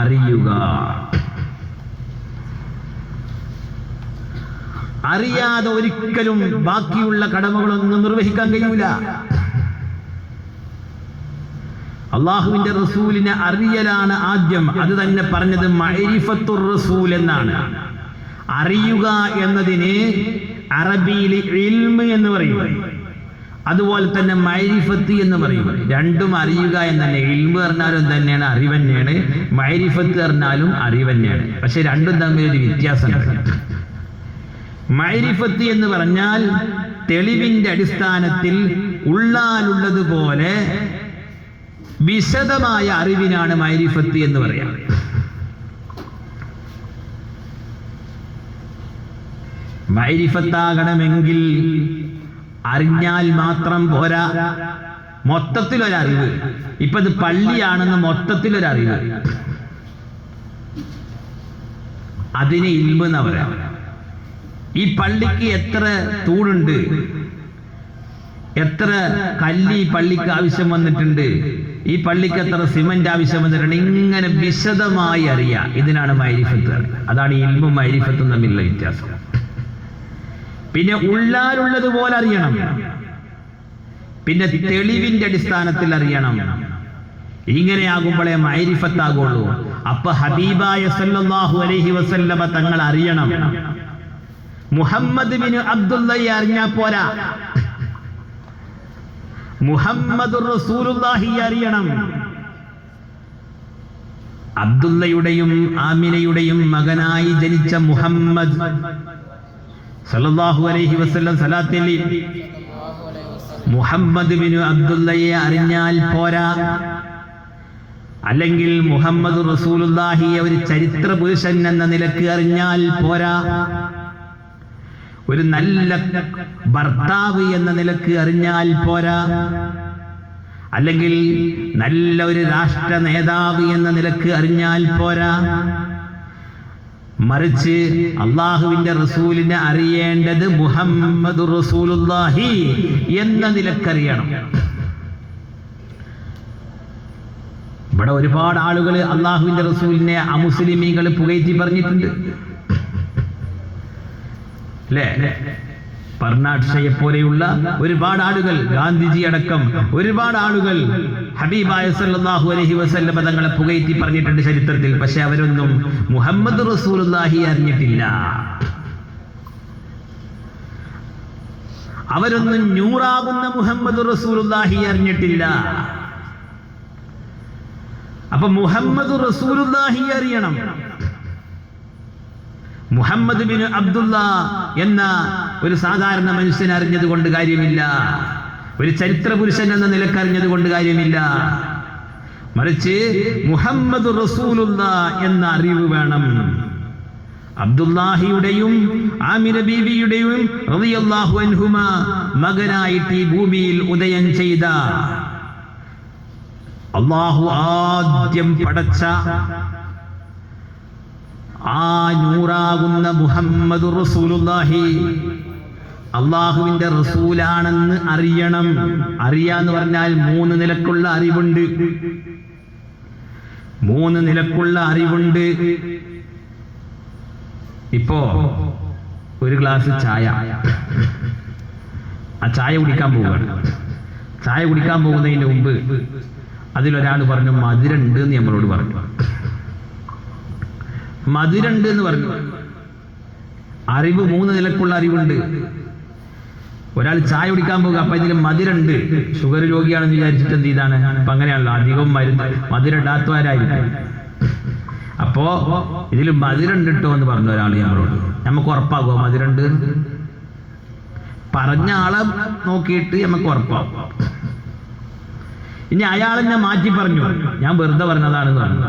Speaker 1: അറിയുക. അറിയാതെ ഒരിക്കലും ബാക്കിയുള്ള കടമകളൊന്നും നിർവഹിക്കാൻ കഴിയൂല. അള്ളാഹുവിന്റെ റസൂലിനെ അറിയലാണ് ആദ്യം. അത് തന്നെ പറഞ്ഞത് മഅരിഫത്തുർ റസൂൽ എന്നാണ്. അറിയുക എന്നതിന് അറബിയിൽ ഇൽമ് എന്ന് പറയും, അതുപോലെ തന്നെ മഅരിഫത്ത് എന്ന് പറയും. രണ്ടും അറിയുക എന്നല്ലേ. ഇൽമ് പറഞ്ഞാലും തന്നെയാണ്, അറിവന്നെയാണ്. മഅരിഫത്ത് പറഞ്ഞാലും അറിവന്നെയാണ്. പക്ഷെ രണ്ടും തമ്മിൽ ഒരു വ്യത്യാസമുണ്ട്. മഅരിഫത്ത് എന്ന് പറഞ്ഞാൽ തെളിവിന്റെ അടിസ്ഥാനത്തിൽ ഉള്ളാലുള്ളതുപോലെ വിശദമായ അറിവിനാണ് മഅരിഫത്ത് എന്ന് പറയാം. മഅരിഫത്താകണമെങ്കിൽ അറിഞ്ഞാൽ മാത്രം പോരാ, മൊത്തത്തിലൊരറിവ്. ഇപ്പൊ ഇത് പള്ളിയാണെന്ന് മൊത്തത്തിലൊരറിവ്, അതിന് ഇൽമ് എന്ന് പറയാം. ഈ പള്ളിക്ക് എത്ര തൂണുണ്ട്, എത്ര കല്ലി പള്ളിക്ക് ആവശ്യം വന്നിട്ടുണ്ട്, ഈ പള്ളിക്ക് എത്ര സിമന്റ് ആവശ്യം വന്നിട്ടുണ്ട്, ഇങ്ങനെ വിശദമായി അറിയാം. ഇതിനാണ് മഅരിഫത്ത്. അതാണ് ഇൽമും മഅരിഫത്തും തമ്മിലുള്ള വ്യത്യാസം. പിന്നെ ഉള്ളാലുള്ളതുപോലെ അറിയണം, പിന്നെ തെളിവിന്റെ അടിസ്ഥാനത്തിൽ അറിയണം. ഇങ്ങനെയാകുമ്പോഴേ മഅരിഫത്താകുള്ളൂ. അപ്പൊ ഹബീബായ സല്ലല്ലാഹു അലൈഹി വസല്ലമ തങ്ങൾ അറിയണം. മുഹമ്മദ് ബിൻ അബ്ദുള്ളയെ അറിഞ്ഞാൽ പോരാ, മുഹമ്മദുർ റസൂലുള്ളാഹി അറിയണം. അബ്ദുള്ളയുടെയും ആമിനയുടെയും മകനായി ജനിച്ച മുഹമ്മദ് സല്ലല്ലാഹു അലൈഹി വസല്ലം സലാത്തിൽ മുഹമ്മദ് ബിൻ അബ്ദുള്ളയെ അറിഞ്ഞാൽ പോരാ. അല്ലെങ്കിൽ മുഹമ്മദ് റസൂലുള്ളാഹിയെ ഒരു ചരിത്ര പുരുഷൻ എന്ന നിലക്ക് അറിഞ്ഞാൽ പോരാ. ഒരു നല്ല ഭർത്താവ് എന്ന നിലക്ക് അറിഞ്ഞാൽ പോരാ. അല്ലെങ്കിൽ നല്ല ഒരു രാഷ്ട്ര നേതാവ് എന്ന നിലക്ക് അറിഞ്ഞാൽ പോരാ. മറിച്ച് അള്ളാഹുവിന്റെ റസൂലിനെ അറിയേണ്ടത് മുഹമ്മദുർ റസൂലുള്ളാഹി എന്ന നിലക്കറിയണം. ഇവിടെ ഒരുപാട് ആളുകൾ അള്ളാഹുവിന്റെ റസൂലിനെ അമുസ്ലിമീങ്ങൾ പുകഴ്ത്തി പറഞ്ഞിട്ടുണ്ട്, അല്ലേ? ബർണാഡ് ഷയെ പോലെയുള്ള ഒരുപാട് ആളുകൾ, ഗാന്ധിജി അടക്കം ഒരുപാട് ആളുകൾ ഹബീബായ സല്ലല്ലാഹു അലൈഹി വസല്ലം തങ്ങളെ പുകഴ്ത്തി പറഞ്ഞിട്ടുണ്ട് ചരിത്രത്തിൽ. പക്ഷെ അവരൊന്നും മുഹമ്മദ് റസൂലുള്ളാഹി അറിഞ്ഞിട്ടില്ല. അവരൊന്നും നൂറാകുന്ന മുഹമ്മദ് റസൂലുള്ളാഹി അറിഞ്ഞിട്ടില്ല. അപ്പൊ മുഹമ്മദ് റസൂലുള്ളാഹി അറിയണം. മുഹമ്മദ് ബിൻ അബ്ദുള്ള എന്ന ഒരു സാധാരണ മനുഷ്യൻ അറിഞ്ഞത് കൊണ്ട് കാര്യമില്ല, ഒരു ചരിത്ര പുരുഷൻ എന്ന നിലക്ക് അറിഞ്ഞത് കൊണ്ട് കാര്യമില്ല. മറിച്ച് മുഹമ്മദ് റസൂലുള്ള എന്ന അറിവ് വേണം. അബ്ദുല്ലാഹിയുടെയും ആമിന ബീവിയുടെയും റളിയല്ലാഹു അൻഹുമ മകനായിട്ട് ഈ ഭൂമിയിൽ ഉദയം ചെയ്ത അല്ലാഹു ആദ്യം പടച്ച ആ നൂറാകുന്ന മുഹമ്മദുർ റസൂലുള്ളാഹി അള്ളാഹുവിന്റെ റസൂലാണെന്ന് അറിയണം. അറിയാന്ന് പറഞ്ഞാൽ 3 നിലക്കുള്ള അറിവുണ്ട്. 3 നിലക്കുള്ള അറിവുണ്ട്. ഇപ്പോ ഒരു ഗ്ലാസ് ചായ, ആ ചായ കുടിക്കാൻ പോവുകയാണ്. ചായ കുടിക്കാൻ പോകുന്നതിന് മുമ്പ് അതിലൊരാൾ പറഞ്ഞു മധുരണ്ട് എന്ന് നമ്മളോട് പറഞ്ഞു. മധുരണ്ട് എന്ന് പറഞ്ഞു. അറിവ് 3 നിലക്കുള്ള അറിവുണ്ട്. ഒരാൾ ചായ കുടിക്കാൻ പോകുക, അപ്പൊ ഇതിൽ മധുരണ്ട്, ഷുഗർ രോഗിയാണെന്ന് വിചാരിച്ചിട്ട് എന്ത് ചെയ്താണ്? അപ്പൊ അങ്ങനെയാണല്ലോ, അധികം മധുരം ഇടാത്തവരായിരിക്കും. അപ്പോ ഇതിൽ മധുരണ്ട് ഇട്ടോ എന്ന് പറഞ്ഞു ഒരാൾ നമ്മളോട്. നമുക്ക് ഉറപ്പാകുമോ മധുരണ്ട്? പറഞ്ഞ ആളെ നോക്കിയിട്ട് നമുക്ക് ഉറപ്പാകും. ഇനി അയാളെന്നെ മാറ്റി പറഞ്ഞു, ഞാൻ വെറുതെ പറഞ്ഞതാണെന്ന് പറഞ്ഞു,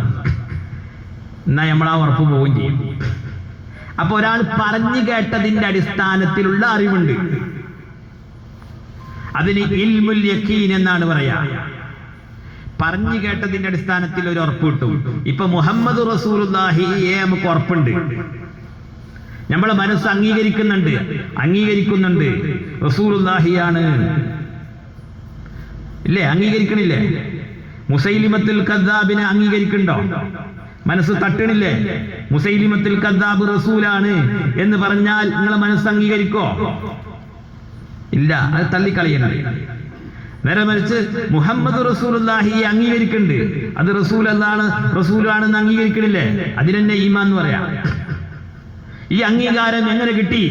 Speaker 1: എന്നാ നമ്മൾ ആ ഉറപ്പ് പോവുകയും ചെയ്യും. അപ്പൊ ഒരാൾ പറഞ്ഞു കേട്ടതിന്റെ അടിസ്ഥാനത്തിലുള്ള അറിവുണ്ട്. അതിന് ഇൽമുൽ യഖീൻ എന്നാണ് പറയാ. പറഞ്ഞു കേട്ടതിന്റെ അടിസ്ഥാനത്തിൽ ഒരു ഉറപ്പ് കിട്ടും. ഇപ്പൊ മുഹമ്മദ് റസൂലുള്ളാഹിയെ നമുക്ക് ഉറപ്പുണ്ട്, നമ്മളെ മനസ്സ് അംഗീകരിക്കുന്നുണ്ട് റസൂലുള്ളാഹിയാണ്, ഇല്ലേ? അംഗീകരിക്കണില്ലേ? മുസൈലിമത്തുൽ കദ്ദാബിനെ അംഗീകരിക്കണ്ടോ? മനസ്സ് തട്ടണില്ലേ? മുസൈലിമത്തുൽ കദ്ദാബ് റസൂലാണ് എന്ന് പറഞ്ഞാൽ നിങ്ങളെ മനസ്സ് അംഗീകരിക്കോ? ഇല്ല, അത് തള്ളിക്കളയണം. നേരെ മറിച്ച് മുഹമ്മദ് റസൂലുള്ളാഹിയെ അംഗീകരിക്കുന്നുണ്ട്, അത് റസൂലാണെന്ന് അംഗീകരിക്കണില്ലേ? അതിനെന്നെ ഈമാൻ എന്ന് പറയാം. ഈ അംഗീകാരം എങ്ങനെ കിട്ടി?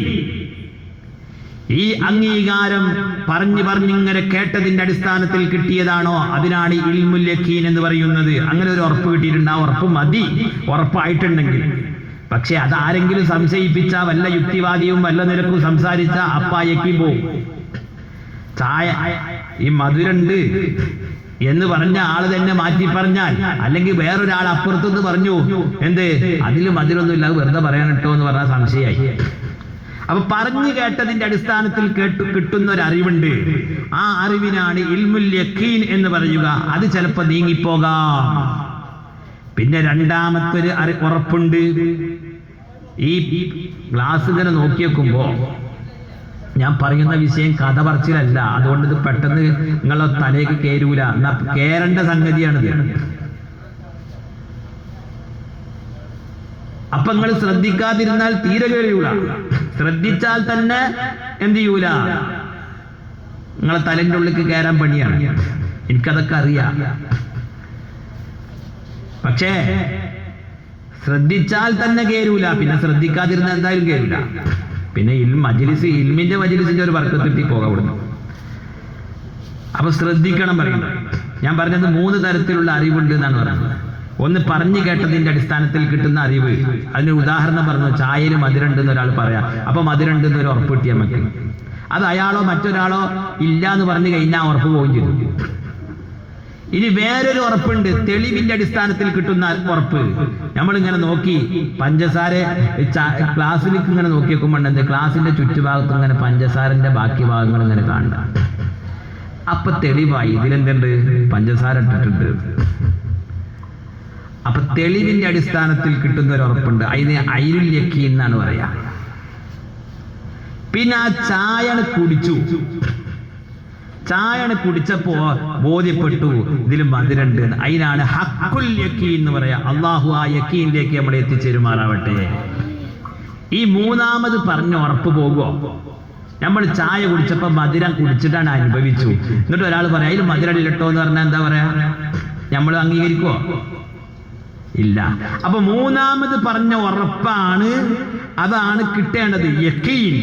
Speaker 1: ഈ അംഗീകാരം പറഞ്ഞിങ്ങനെ കേട്ടതിന്റെ അടിസ്ഥാനത്തിൽ കിട്ടിയതാണോ? അതിനാണ് ഇൽമുൽ യഖീൻ എന്ന് പറയുന്നത്. അങ്ങനെ ഒരു ഉറപ്പ് കിട്ടിയിട്ടുണ്ട്. ആ ഉറപ്പ് മതി, ഉറപ്പായിട്ടുണ്ടെങ്കിൽ. പക്ഷെ അതാരെങ്കിലും സംശയിപ്പിച്ച, വല്ല യുക്തിവാദിയും വല്ല നിരക്കും സംസാരിച്ച അപ്പായക്കി പോവും. ചായ ഈ മധുരണ്ട് എന്ന് പറഞ്ഞ ആള് തന്നെ മാറ്റി പറഞ്ഞാൽ, അല്ലെങ്കിൽ വേറൊരാൾ അപ്പുറത്തുനിന്ന് പറഞ്ഞു എന്ത് അതിൽ മധുരമൊന്നുമില്ല, അത് വെറുതെ പറയാൻ കിട്ടോ എന്ന് പറഞ്ഞാൽ സംശയമായി. അപ്പൊ പറഞ്ഞു കേട്ടതിന്റെ അടിസ്ഥാനത്തിൽ കിട്ടുന്ന ഒരു അറിവുണ്ട്. ആ അറിവിനാണ് ഇൽമുൽ യഖീൻ എന്ന് പറയുക. അത് ചിലപ്പോ നീങ്ങിപ്പോകാം. പിന്നെ രണ്ടാമത്തൊരു ഉറപ്പുണ്ട്. ഈ ഗ്ലാസ് ഇങ്ങനെ നോക്കി വെക്കുമ്പോ, ഞാൻ പറയുന്ന വിഷയം കഥ പറച്ചിലല്ല, അതുകൊണ്ട് ഇത് പെട്ടെന്ന് നിങ്ങളെ തലേക്ക് കയറൂല, എന്നാ കേറേണ്ട സംഗതിയാണിത്. അപ്പൊ നിങ്ങൾ ശ്രദ്ധിക്കാതിരുന്നാൽ തീരെ കയറിയൂല. ശ്രദ്ധിച്ചാൽ തന്നെ എന്ത് ചെയ്യൂല, നിങ്ങളെ തലന്റെ ഉള്ളിലേക്ക് കയറാൻ പണിയാണ്. എനിക്കതൊക്കെ അറിയാം. പക്ഷേ ശ്രദ്ധിച്ചാൽ തന്നെ കയറൂല, പിന്നെ ശ്രദ്ധിക്കാതിരുന്ന എന്തായാലും കയറൂല. പിന്നെ ഇൽമിന്റെ മജ്‌ലിസിന്റെ ഒരു ബർക്കത്ത് പോകാൻ വിടുന്നു. അപ്പൊ ശ്രദ്ധിക്കണം പറയുന്നത്. ഞാൻ പറഞ്ഞത് 3 തരത്തിലുള്ള അറിവുണ്ട് എന്നാണ് പറയുന്നത്. ഒന്ന് പറഞ്ഞു കേട്ടതിന്റെ അടിസ്ഥാനത്തിൽ കിട്ടുന്ന അറിവ്. അതിന് ഉദാഹരണം പറഞ്ഞു, ചായയിൽ മധുരണ്ടെന്ന് ഒരാൾ പറയാം, അപ്പൊ മധുരണ്ടെന്ന് ഒരു ഉറപ്പ് കിട്ടിയാൽ മതി. അത് അയാളോ മറ്റൊരാളോ ഇല്ല എന്ന് പറഞ്ഞു കഴിഞ്ഞാൽ ഉറപ്പ് പോവുകയും ചെയ്തു. ഇനി വേറൊരു ഉറപ്പുണ്ട്, തെളിവിന്റെ അടിസ്ഥാനത്തിൽ കിട്ടുന്ന ഉറപ്പ്. നമ്മളിങ്ങനെ നോക്കി പഞ്ചസാര ക്ലാസ്സിലേക്ക് ഇങ്ങനെ നോക്കി വെക്കുമ്പോണ്ട് ക്ലാസിന്റെ ചുറ്റുഭാഗത്ത് ഇങ്ങനെ പഞ്ചസാരന്റെ ബാക്കി ഭാഗങ്ങൾ ഇങ്ങനെ കാണണ്ട. അപ്പൊ തെളിവായി ഇതിലെന്തുണ്ട്, പഞ്ചസാര ഇട്ടിട്ടുണ്ട്. അപ്പൊ തെളിവിന്റെ അടിസ്ഥാനത്തിൽ കിട്ടുന്ന ഒരു ഉറപ്പുണ്ട്. അതിന് ഐനുൽ യഖീൻ എന്നാണ് പറയാ. പിന്നെ ആ ചായ കുടിച്ചപ്പോ ബോധ്യപ്പെട്ടു ഇതിൽ മധുരണ്ട്. അതിനാണ് ഹഖുൽ യഖീൻ എന്ന് പറയാ. അള്ളാഹു ആ യഖീനിലേക്ക് നമ്മളെ എത്തിച്ചേരുമാറാവട്ടെ. ഈ മൂന്നാമത് പറഞ്ഞ ഉറപ്പ് പോകുമോ? നമ്മൾ ചായ കുടിച്ചപ്പോ മധുരം കുടിച്ചിട്ടാണ് അനുഭവിച്ചു, എന്നിട്ട് ഒരാൾ പറയാം അതിൽ മധുരം ഇല്ലട്ടോ എന്ന് പറഞ്ഞാൽ എന്താ പറയാ? നമ്മൾ അംഗീകരിക്കോ? ഇല്ല. അപ്പൊ മൂന്നാമത് പറഞ്ഞ ഉറപ്പാണ്, അതാണ് കിട്ടേണ്ടത്. യഖീൻ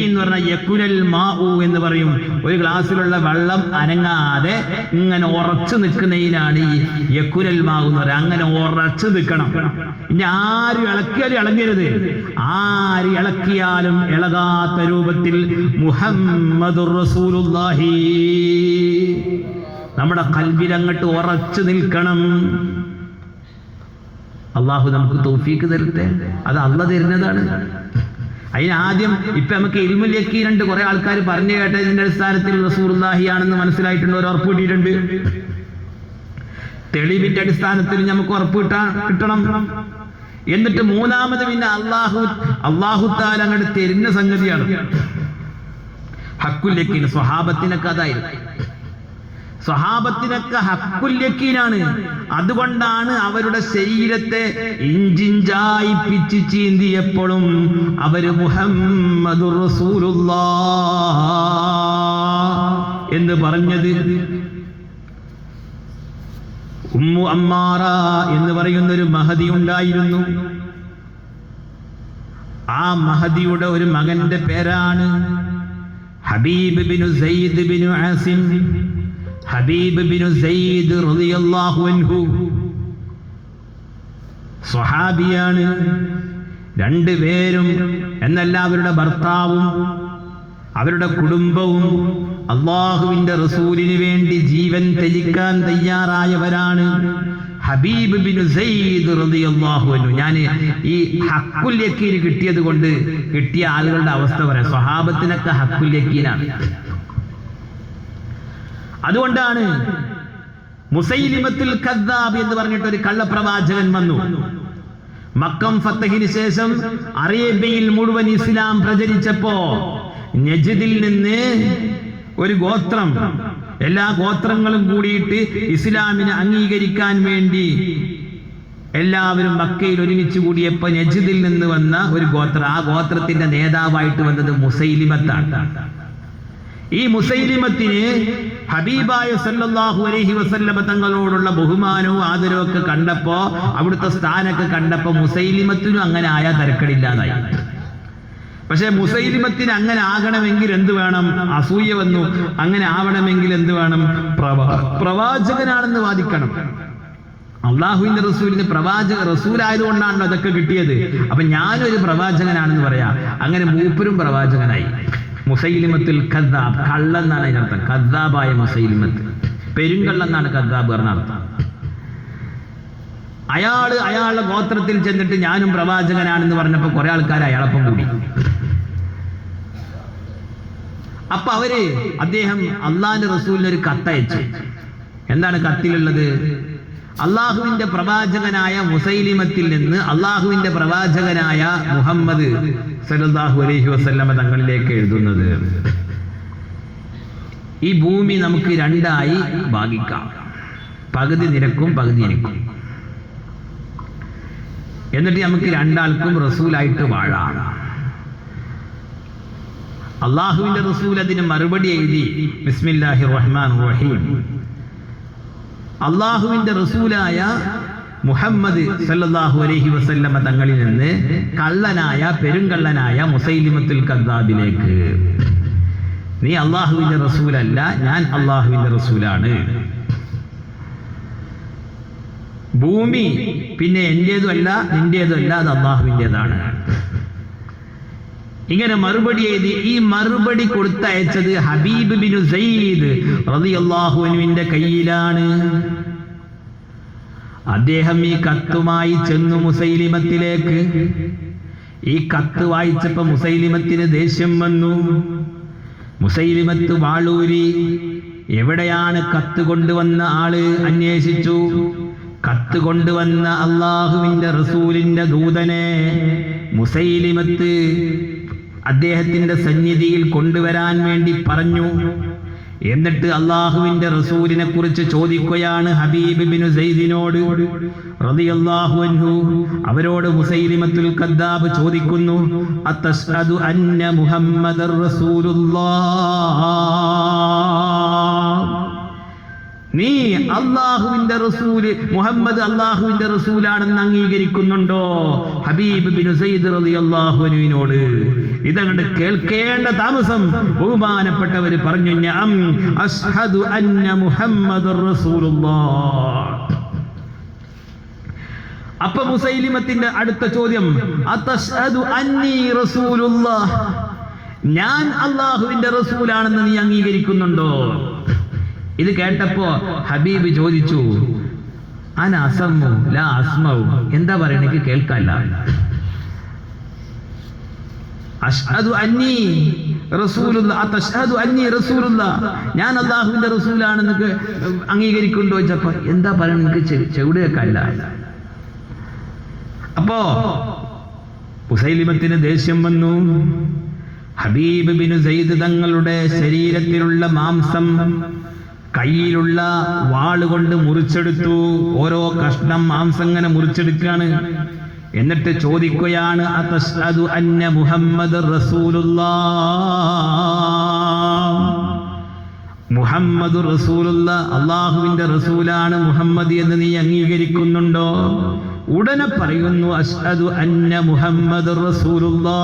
Speaker 1: എന്ന് പറഞ്ഞാൽ യഖുനൽ മാഉ എന്ന് പറയും. ഒരു ഗ്ലാസ്സിലുള്ള വെള്ളം അനങ്ങാതെ ഇങ്ങനെ ഉറച്ചു നിൽക്കുന്നതിനാണ് ഈ യഖുനൽ മാഉ എന്ന് പറയുക. അങ്ങനെ ഉറച്ചു നിൽക്കണം. ഇനി ആര് ഇളക്കിയാലും ഇളങ്ങരുത്. ആര് ഇളക്കിയാലും ഇളകാത്ത രൂപത്തിൽ മുഹമ്മദുർ റസൂലുള്ളാഹി നമ്മുടെ ഖൽബിൽ അങ്ങോട്ട് ഉറച്ചു നിൽക്കണം. അള്ളാഹു നമുക്ക് തൗഫീക്ക് തരട്ടെ. അത് അള്ളാഹ് തരുന്നതാണ്. അതിനാദ്യം ഇപ്പൊ നമുക്ക് ഇൽമുൽ യഖീനുണ്ട്. കുറെ ആൾക്കാർ പറഞ്ഞു കേട്ട ഇതിന്റെ അടിസ്ഥാനത്തിൽ റസൂലുള്ളാഹി ആണെന്ന് മനസ്സിലായിട്ടുണ്ട്, ഒരു ഉറപ്പ് കിട്ടിയിട്ടുണ്ട്. തെളിവിന്റെ അടിസ്ഥാനത്തിൽ നമുക്ക് ഉറപ്പ് കിട്ടണം. എന്നിട്ട് മൂന്നാമത് പിന്നെ അള്ളാഹു തആല അങ്ങോട്ട് തരുന്ന സംഗതിയാണ് ഹഖുൽ യഖീൻ. സ്വഹാബത്തിനൊക്കെ അതായിരുന്നു. സ്വഹാബത്തിനൊക്കെ ഹഖുൽ യഖീനാണ്. അതുകൊണ്ടാണ് അവരുടെ ശരീരത്തെ ഇഞ്ചിഞ്ചായി പിച്ചി ചീന്തിയപ്പോഴും അവര് മുഹമ്മദുർ റസൂലുള്ളാഹ് എന്ന് പറഞ്ഞത്. ഉമ്മു അമ്മാറ എന്ന് പറയുന്ന ഒരു മഹദി ഉണ്ടായിരുന്നു. ആ മഹദിയുടെ ഒരു മകന്റെ പേരാണ് ഹബീബ് ബിനു സയ്യിദ് ബിനു ആസിം. ഹബീബ് ബിനു സയ്യിദ് റളിയല്ലാഹു അൻഹു സ്വഹാബിയാണ്. രണ്ടുപേരും എന്നല്ല, അവരുടെ ഭർത്താവും അവരുടെ കുടുംബവും അള്ളാഹുവിന്റെ റസൂലിന് വേണ്ടി ജീവൻ ത്യജിക്കാൻ തയ്യാറായവരാണ്. ഹബീബ് ബിനു സയ്യിദ് റളിയല്ലാഹു അൻഹു. ഞാൻ ഈ ഹഖുൽ യഖീൻ കിട്ടിയത് കൊണ്ട് കിട്ടിയ ആളുകളുടെ അവസ്ഥ പറയാം. സ്വഹാബത്തിനൊക്കെ ഹഖുൽ യഖീനാണ്. അതുകൊണ്ടാണ് മുസൈലിമത്തുൽ കദ്ദാബ് എന്ന് പറഞ്ഞിട്ട് ഒരു കള്ളപ്രവാചകൻ വന്നു. മക്കം ഫത്തഹിന് ശേഷം അറേബ്യയിൽ മുഴുവൻ ഇസ്ലാം പ്രചരിച്ചപ്പോ നജ്ദിൽ നിന്ന് ഒരു ഗോത്രം, എല്ലാ ഗോത്രങ്ങളും കൂടിയിട്ട് ഇസ്ലാമിനെ അംഗീകരിക്കാൻ വേണ്ടി എല്ലാവരും മക്കയിൽ ഒരുമിച്ച് കൂടിയപ്പോ നജ്ദിൽ നിന്ന് വന്ന ഒരു ഗോത്രം, ആ ഗോത്രത്തിന്റെ നേതാവായിട്ട് വന്നത് മുസൈലിമത്താണ്. ഈ മുസൈലിമത്തിന് ഹബീബായ സല്ലല്ലാഹു അലൈഹി വസല്ലമ തങ്ങളോടുള്ള ബഹുമാനവും ആദരവും ഒക്കെ കണ്ടപ്പോ, അവിടുത്തെ സ്ഥാനമൊക്കെ കണ്ടപ്പോ മുസൈലിമത്തിനും അങ്ങനെ ആയാൽ തരക്കടില്ലാതായി. പക്ഷെ മുസൈലിമത്തിന് അങ്ങനെ ആകണമെങ്കിൽ എന്ത് വേണം? അസൂയ വന്നു. അങ്ങനെ ആവണമെങ്കിൽ എന്ത് വേണം? പ്രവാചകനാണെന്ന് വാദിക്കണം. അള്ളാഹുവിന്റെ റസൂലിന് റസൂലായതുകൊണ്ടാണല്ലോ അതൊക്കെ കിട്ടിയത്. അപ്പൊ ഞാനൊരു പ്രവാചകനാണെന്ന് പറയാ. അങ്ങനെ മൂപ്പരും പ്രവാചകനായി. മുസൈലിമത്തുൽ കദ്ദാബ്, കള്ളെന്നാണ് അതിനർത്ഥം. കദ്ദാബായ മുസൈലിമത്ത്, പെരുങ്കള്ളെന്നാണ് കദ്ദാബ് പറഞ്ഞ അർത്ഥം. അയാളുടെ ഗോത്രത്തിൽ ചെന്നിട്ട് ഞാനും പ്രവാചകനാണെന്ന് പറഞ്ഞപ്പോ കുറെ ആൾക്കാർ അയാളൊപ്പം കൂടി. അപ്പൊ അദ്ദേഹം അള്ളാഹിന്റെ റസൂലിന് ഒരു കത്തയച്ചു. എന്താണ് കത്തിലുള്ളത്? അള്ളാഹുവിന്റെ പ്രവാചകനായ മുസൈലിമത്തിൽ നിന്ന് അള്ളാഹുവിന്റെ പ്രവാചകനായ മുഹമ്മദ് സല്ലല്ലാഹു അലൈഹി വസല്ലമ തങ്ങളിലേക്ക് എഴുതുന്നത്, ഈ ഭൂമി നമുക്ക് രണ്ടായി ഭാഗിക്കാം, പകുതി നിനക്കും പകുതി എനിക്കും. എന്നിട്ട് നമുക്ക് രണ്ടാൾക്കും റസൂലായിട്ട് വാഴാം. അള്ളാഹുവിന്റെ റസൂൽ അതിന് മറുപടി എഴുതി, ബിസ്മില്ലാഹിർ റഹ്മാനിർ റഹീം. അള്ളാഹുവിന്റെ റസൂലായ മുഹമ്മദ് സല്ലല്ലാഹു അലൈഹി വസല്ലമ തങ്ങളിൽ നിന്ന് കള്ളനായ പെരുങ്കള്ളനായ മുസൈലിമത്തുൽ കദ്ദാബിലേക്ക്, നീ അള്ളാഹുവിന്റെ റസൂലല്ല, ഞാൻ അള്ളാഹുവിന്റെ റസൂലാണ്. ഭൂമി പിന്നെ എന്റേതുമല്ല നിന്റേതുമല്ല, അത് അള്ളാഹുവിൻ്റെതാണ്. ഇങ്ങനെ മറുപടി എഴുതി. ഈ മറുപടി കൊടുത്തയച്ചത് ഹബീബ് ബിനു സയ്യിദ് റളിയല്ലാഹു അൻഹുവിന്റെ കയ്യിലാണ്. അദ്ദേഹം ഈ കത്തുമായി ചെന്നു മുസൈലിമത്തിലേക്ക്. ഈ കത്ത് വായിച്ചപ്പോ മുസൈലിമത്തിന് ദേഷ്യം വന്നു. മുസൈലിമത്ത് വാളൂരി. എവിടെയാണ് കത്ത് കൊണ്ടുവന്ന ആള് അന്വേഷിച്ചു. കത്ത് കൊണ്ടുവന്ന അള്ളാഹുവിന്റെ റസൂലിന്റെ ദൂതനെ മുസൈലിമത്ത് അദ്ദേഹത്തിന്റെ സന്നിധിയിൽ കൊണ്ടുവരാൻ വേണ്ടി പറഞ്ഞു. എന്നിട്ട് അള്ളാഹുവിന്റെ റസൂലിനെ കുറിച്ച് ചോദിക്കുകയാണ് ഹബീബ് ബിനു സയ്യിദിനോട് റളിയല്ലാഹു അൻഹു. അവരോട് മുസൈലിമത്തുൽ കദ്ദാബ് ചോദിക്കുന്നു, അത്തശ്ഹദു അന്ന മുഹമ്മദർ റസൂലുള്ളാഹ്, നീ അള്ളാഹുവിന്റെ റസൂല് മുഹമ്മദ് അള്ളാഹുവിന്റെ റസൂലാണെന്ന് അംഗീകരിക്കുന്നുണ്ടോ? ഹബീബ് ബിനു സയ്യിദ് റളിയല്ലാഹു അൻഹുവിനോട് ഇതങ്ങോട്ട് കേൾക്കേണ്ട താമസം ബഹുമാനപ്പെട്ടവര് പറഞ്ഞു, നഅം അശ്ഹദു അന്ന മുഹമ്മദുർ റസൂലുള്ളാഹ്. അപ്പൊ മുസൈലിമത്തിന്റെ അടുത്ത ചോദ്യം, അതശ്ഹദു അന്നി റസൂലുള്ളാഹ്, ഞാൻ അള്ളാഹുവിന്റെ റസൂലാണെന്ന് നീ അംഗീകരിക്കുന്നുണ്ടോ? ഇത് കേട്ടപ്പോ ഹബീബ് ചോദിച്ചു, അന അസമ്മു ലാ അസ്മഉ, എന്താ പറയണ എനിക്ക് കേൾക്കല്ല. അഷ്ഹദു അന്നി റസൂലുള്ളാഹ് അതഷ്ഹദു അന്നി റസൂലുള്ളാഹ്, ഞാൻ അല്ലാഹുവിന്റെ റസൂലാണെന്ന് അംഗീകരിക്കുന്നുണ്ടോ ചോദിച്ചപ്പോ എന്താ പറയണ എനിക്ക് ചെവിട് കേൾക്കല്ല. അപ്പോ മുസൈലിമത്തിന് ദേഷ്യം വന്നു. ഹബീബ് ബിൻ സയ്യിദ് തങ്ങളുടെ ശരീരത്തിലുള്ള മാംസം കയ്യിലുള്ള വാളുകൊണ്ട് മുറിച്ചെടുത്തു. ഓരോ കഷ്ണം മാംസം ഇങ്ങനെ മുറിച്ചെടുക്കുകയാണ്. എന്നിട്ട് ചോദിക്കുകയാണ്, അതഷ്ഹദു അന്ന മുഹമ്മദുർ റസൂലുള്ളാഹ്, മുഹമ്മദുർ റസൂലുള്ളാഹ്, അല്ലാഹുവിന്റെ റസൂലാണ് മുഹമ്മദ് എന്ന് നീ അംഗീകരിക്കുന്നുണ്ടോ? ഉടനെ പറയുന്നു, അഷ്ഹദു അന്ന മുഹമ്മദുർ റസൂലുള്ളാഹ്.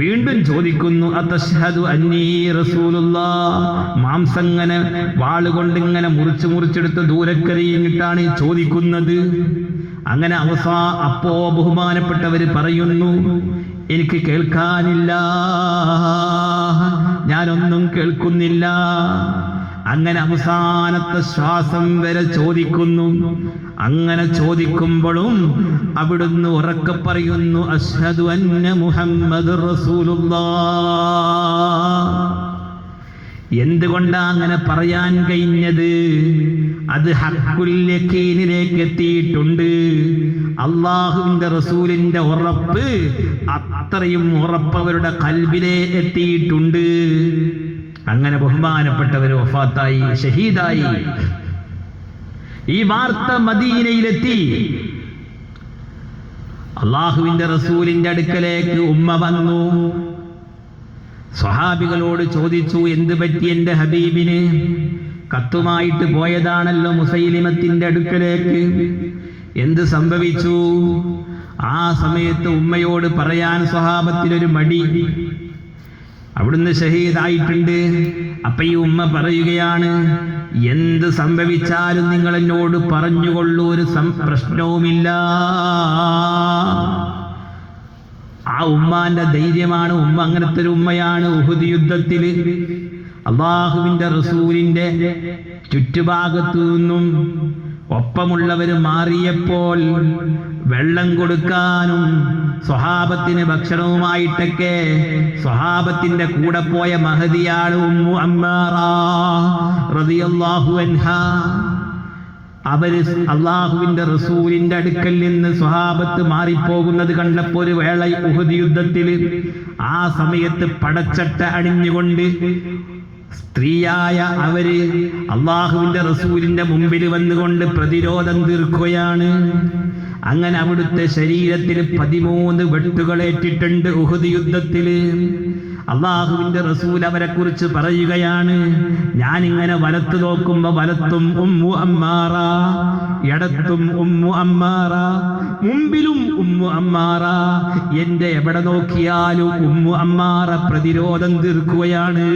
Speaker 1: വീണ്ടും ചോദിക്കുന്നു, അതഷ്ഹദു അന്നീ റസൂലുള്ളാഹ്. മാംസങ്ങനെ വാളുകൊണ്ട് ഇങ്ങനെ മുറിച്ചെടുത്ത് ദൂരക്കരയിട്ടാണ് ചോദിക്കുന്നത്. അങ്ങനെ അപ്പോ ബഹുമാനപ്പെട്ടവര് പറയുന്നു, എനിക്ക് കേൾക്കാനില്ല, ഞാനൊന്നും കേൾക്കുന്നില്ല. അങ്ങനെ അവസാനത്തെ ശ്വാസം വരെ ചോദിക്കുന്നു. അങ്ങനെ ചോദിക്കുമ്പോഴും അവിടുന്ന് ഉറക്കെ പറയുന്നു, അഷ്ഹദു അന്ന മുഹമ്മദുർ റസൂലുള്ളാഹ്. എന്തുകൊണ്ടാ അങ്ങനെ പറയാൻ കഴിഞ്ഞത്? അത് ഹഖ്ഖുൽ യഖീനിലേക്ക് എത്തിയിട്ടുണ്ട്. അല്ലാഹുവിന്റെ റസൂലിന്റെ ഉറപ്പ്, അത്രയും ഉറപ്പ് അവരുടെ ഖൽബിലേ എത്തിയിട്ടുണ്ട്. അങ്ങനെ ബഹുമാനപ്പെട്ടവർ വഫാത്തായി, ഷഹീദായി. ഈ വാർത്ത മദീനയിലെത്തി. അല്ലാഹുവിന്റെ റസൂലിന്റെ അടുക്കലേക്ക് ഉമ്മ വന്നു. സ്വഹാബികളോട് ചോദിച്ചു, എന്ത് പറ്റി എന്റെ ഹബീബിന്? കത്തുമായിട്ട് പോയതാണല്ലോ മുസൈലിമത്തിന്റെ അടുക്കലേക്ക്, എന്ത് സംഭവിച്ചു? ആ സമയത്ത് ഉമ്മയോട് പറയാൻ സ്വഹാബത്തിനൊരു മടി. അവിടുന്ന് ഷഹീദായിട്ടുണ്ട്. അപ്പൊ ഈ ഉമ്മ പറയുകയാണ്, എന്ത് സംഭവിച്ചാലും നിങ്ങൾ എന്നോട് പറഞ്ഞുകൊള്ളൂ, ഒരു പ്രശ്നവുമില്ല. ആ ഉമ്മാന്റെ ധൈര്യമാണ്. ഉമ്മ അങ്ങനത്തെ ഒരു ഉമ്മയാണ്. ഉഹുദ് യുദ്ധത്തില് അല്ലാഹുവിന്റെ റസൂലിന്റെ ചുറ്റുഭാഗത്തു നിന്നും ഒപ്പമുള്ളവര് മാറിയപ്പോൾ വെള്ളം കൊടുക്കാനും സ്വഹാബത്തിന് ഭക്ഷണവുമായിട്ടൊക്കെ സ്വഹാബത്തിന്റെ കൂടെ പോയ മഹദിയാണ് ഉമ്മു അമ്മാറ റളിയല്ലാഹു അൻഹാ. അവര് അല്ലാഹുവിന്റെ റസൂലിന്റെ അടുക്കൽ നിന്ന് സ്വഹാബത്ത് മാറിപ്പോകുന്നത് കണ്ടപ്പോൾ ഒരു വേള ഉഹുദ് യുദ്ധത്തില് ആ സമയത്ത് പടച്ചട്ട അണിഞ്ഞുകൊണ്ട് സ്ത്രീയായ അവര് അല്ലാഹുവിന്റെ റസൂലിന്റെ മുമ്പിൽ വന്നുകൊണ്ട് പ്രതിരോധം തീർക്കുകയാണ്. അങ്ങനെ അവിടുത്തെ ശരീരത്തിൽ 13 വെട്ടുകളേറ്റിട്ടുണ്ട് ഉഹുദ് യുദ്ധത്തില്. അല്ലാഹുവിന്റെ റസൂൽ അവരെ കുറിച്ച് പറയുകയാണ്, ഞാനിങ്ങനെ വലത്ത് നോക്കുമ്പോ വലത്തും ഉമ്മു അമ്മാറ, ഇടത്തും ഉമ്മു അമ്മാറ, മുമ്പിലും ഉമ്മു അമ്മാറ, എന്റെ എവിടെ നോക്കിയാലും ഉമ്മു അമ്മാറ പ്രതിരോധം തീർക്കുകയാണ്.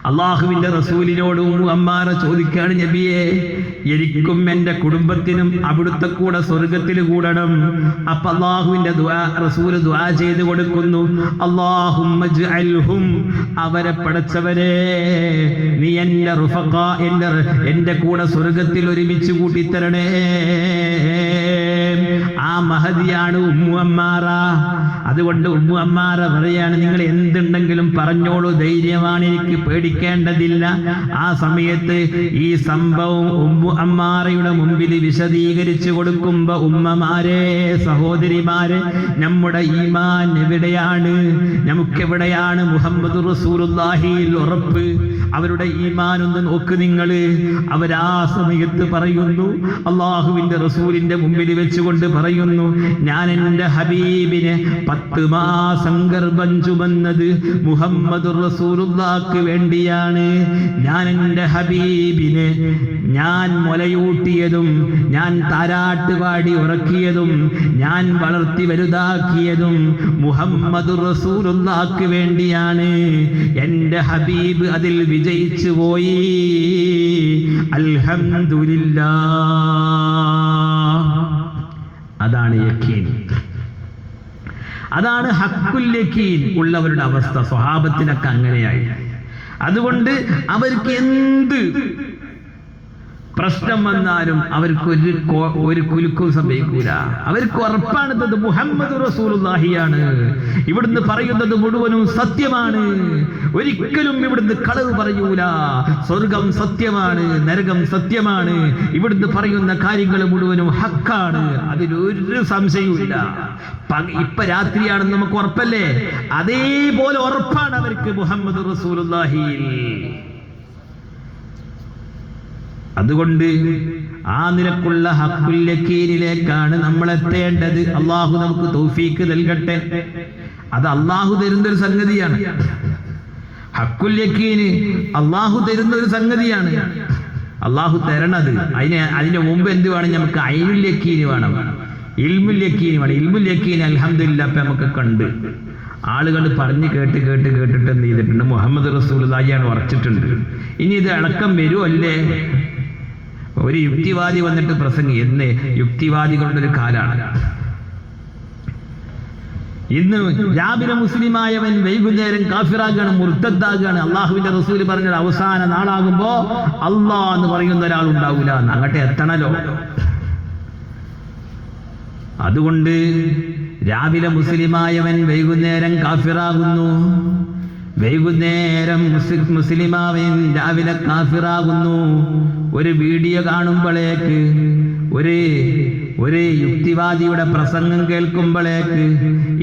Speaker 1: അള്ളാഹുവിന്റെ റസൂലിനോട് ഉമ്മു അമ്മാറ ചോദിക്കുകയാണ്, നബിയെ, എനിക്കും എന്റെ കുടുംബത്തിനും അവിടുത്തെ കൂടെ സ്വർഗത്തിൽ കൂടണം. അപ്പൊ അള്ളാഹുവിന്റെ റസൂല് ദുആ ചെയ്ത് കൊടുക്കുന്നു, അല്ലാഹുമ്മ ജ്അൽഹും, അവരെ പടച്ചവരെ നീ എന്റെ റുഫഖ, എന്റെ കൂടെ സ്വർഗത്തിൽ ഒരുമിച്ച് കൂട്ടിത്തരണേ. ആ മഹദിയാണ് ഉമ്മു അമ്മാറ. അതുകൊണ്ട് ഉമ്മു അമ്മാറ പറയാണ്, നിങ്ങൾ എന്തുണ്ടെങ്കിലും പറഞ്ഞോളൂ, ധൈര്യമാണ്, എനിക്ക് പേടിക്കേണ്ടതില്ല. ആ സമയത്ത് ഈ സംഭവം ഉമ്മു അമ്മാറയുടെ മുമ്പിൽ വിശദീകരിച്ചു കൊടുക്കുമ്പോ, ഉമ്മമാരെ, സഹോദരിമാരെ, നമ്മുടെ ഈമാൻ എവിടെയാണ്? നമുക്കെവിടെയാണ് മുഹമ്മദ് റസൂലുള്ളാഹിയിൽ ഉറപ്പ്? അവരുടെ ഈമാൻ ഒന്ന് നോക്ക് നിങ്ങൾ. അവരാ സമയത്ത് പറയുന്നു, അള്ളാഹുവിന്റെ റസൂലിന്റെ മുമ്പിൽ വെച്ചുകൊണ്ട് പറയുന്നു, ഞാൻ എൻ്റെ ഹബീബിനെ 10 മാസം ഗർഭം ചുമന്നത് മുഹമ്മദ് റസൂലുള്ളാഹിക്ക് വേണ്ടിയാണ്. ഞാൻ എൻ്റെ ഹബീബിനെ ഞാൻ മുലയൂട്ടിയതും ഞാൻ താരാട്ട് പാടി ഉറക്കിയതും ഞാൻ വളർത്തി വലുതാക്കിയതും മുഹമ്മദ് റസൂലുള്ളാഹിക്ക് വേണ്ടിയാണ്. എൻ്റെ ഹബീബ് അതിൽ വിജയിച്ചു പോയി. അൽഹംദുലില്ലാഹ്. അതാണ് യഖീൻ, അതാണ് ഹഖ്ഖുൽ യഖീൻ ഉള്ളവരുടെ അവസ്ഥ. സ്വഹാബത്തിനൊക്കെ അങ്ങനെയായി. അതുകൊണ്ട് അവർക്ക് എന്ത് പ്രശ്നം വന്നാലും അവർക്ക് ഒരു കുലുക്കും സംഭവിക്കൂല. അവർക്ക് ഉറപ്പാണത് മുഹമ്മദ് റസൂലുള്ളാഹിയാണ്. ഇവിടുന്ന് പറയുന്നത് മുഴുവനും സത്യമാണ്. ഒരിക്കലും ഇവിടുന്ന് കളവ് പറയൂല. സ്വർഗം സത്യമാണ്, നരകം സത്യമാണ്. ഇവിടുന്ന് പറയുന്ന കാര്യങ്ങൾ മുഴുവനും ഹക്കാണ്. അതിലൊരു സംശയവുമില്ല. ഇപ്പൊ രാത്രിയാണെന്ന് നമുക്ക് ഉറപ്പല്ലേ? അതേപോലെ ഉറപ്പാണ് അവർക്ക് മുഹമ്മദ് റസൂലുള്ളാഹി. അതുകൊണ്ട് ആ നിലക്കുള്ള ഹഖുൽ യഖീനിലേക്കാണ് നമ്മൾ എത്തേണ്ടത്. അള്ളാഹു നമുക്ക് തൗഫീക്ക് നൽകട്ടെ. അത് അള്ളാഹു തരുന്നൊരു സംഗതിയാണ്. ഹഖുൽ യഖീന് അള്ളാഹു തരുന്നൊരു സംഗതിയാണ്. അള്ളാഹു തരണത്. അതിന് മുമ്പ് എന്ത് വേണം? നമുക്ക് ഐനുൽ യഖീന് വേണം, ഇൽമുൽ യഖീന് വേണം. ഇൽമുൽ യഖീൻ അൽഹംദുലില്ലാഹ് ഇപ്പൊ നമുക്ക് കണ്ട് ആളുകൾ പറഞ്ഞ് കേട്ടിട്ട് എന്ത് ചെയ്തിട്ടുണ്ട്? മുഹമ്മദ് റസൂലുള്ളാഹിയാണ് ഉറച്ചിട്ടുണ്ട്. ഇനി ഇത് അടക്കം വരുമല്ലേ? ഒരു യുക്തിവാദി വന്നിട്ട് പ്രസംഗി എന്ന് യുക്തിവാദികളുടെ ഒരു കാലാണ് ഇന്ന്. രാവിലെ മുസ്ലിമായവൻ വൈകുന്നേരം കാഫിറാകാണ്, മുർത്തദ്ദാകാണ്. അള്ളാഹുവിന്റെ റസൂൽ പറഞ്ഞത് അവസാന നാളാകുമ്പോ അള്ളാഹ് എന്ന് പറയുന്ന ഒരാൾ ഉണ്ടാവൂല. അങ്ങോട്ട് എത്തണല്ലോ. അതുകൊണ്ട് രാവിലെ മുസ്ലിമായവൻ വൈകുന്നേരം കാഫിറാകുന്നു, വൈകുന്നേരം മുസ്ലിമാവൻ രാവിലെ കാഫിറാകുന്നു. ഒരു വീഡിയോ കാണുമ്പോഴേക്ക്, ഒരു യുക്തിവാദിയുടെ പ്രസംഗം കേൾക്കുമ്പോഴേക്ക്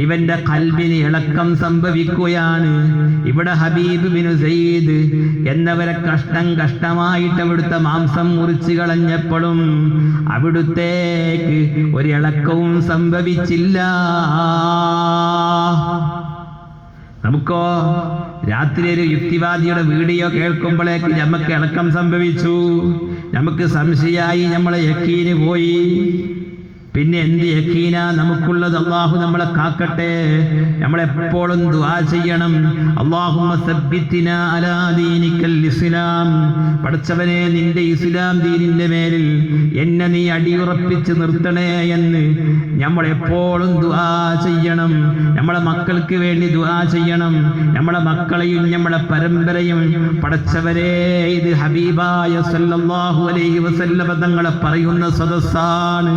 Speaker 1: ഇവന്റെ ഖൽബിന് ഇളക്കം സംഭവിക്കുകയാണ്. ഇവിടെ ഹബീബ് ബിൻ സയ്യിദ് എന്നവരെ കഷ്ടമായിട്ട് അവിടുത്തെ മാംസം മുറിച്ചു കളഞ്ഞപ്പോഴും അവിടുത്തേക്ക് ഒരു ഇളക്കവും സംഭവിച്ചില്ല. നമുക്കോ രാത്രി ഒരു യുക്തിവാദിയുടെ വീഡിയോ കേൾക്കുമ്പോഴേക്ക് നമുക്ക് ഇളക്കം സംഭവിച്ചു, നമുക്ക് സംശയമായി, നമ്മളെ യഖീന് പോയി. പിന്നെ എന്ത് യഖീന നമുക്കുള്ളത്? അള്ളാഹു നമ്മളെ കാക്കട്ടെ. നമ്മളെപ്പോഴും ദുആ ചെയ്യണം, അല്ലാഹുമ്മ സബ്ബിത്നാ അലാ ദീനിക്കൽ ഇസ്ലാം. പടച്ചവനെ, നിന്റെ ഇസ്ലാം ദീനിന്റെ മേലിൽ എന്നെ നീ അടിയുറപ്പിച്ച് നിർത്തണേ എന്ന് നമ്മളെപ്പോഴും ദുആ ചെയ്യണം. നമ്മളെ മക്കൾക്ക് വേണ്ടി ദുആ ചെയ്യണം. നമ്മളെ മക്കളെയും നമ്മളെ പരമ്പരയും പടച്ചവരെ, ഇത് ഹബീബായ സല്ലല്ലാഹു അലൈഹി വസല്ലമ തങ്ങളെ പറയുന്ന സദസ്സാണ്.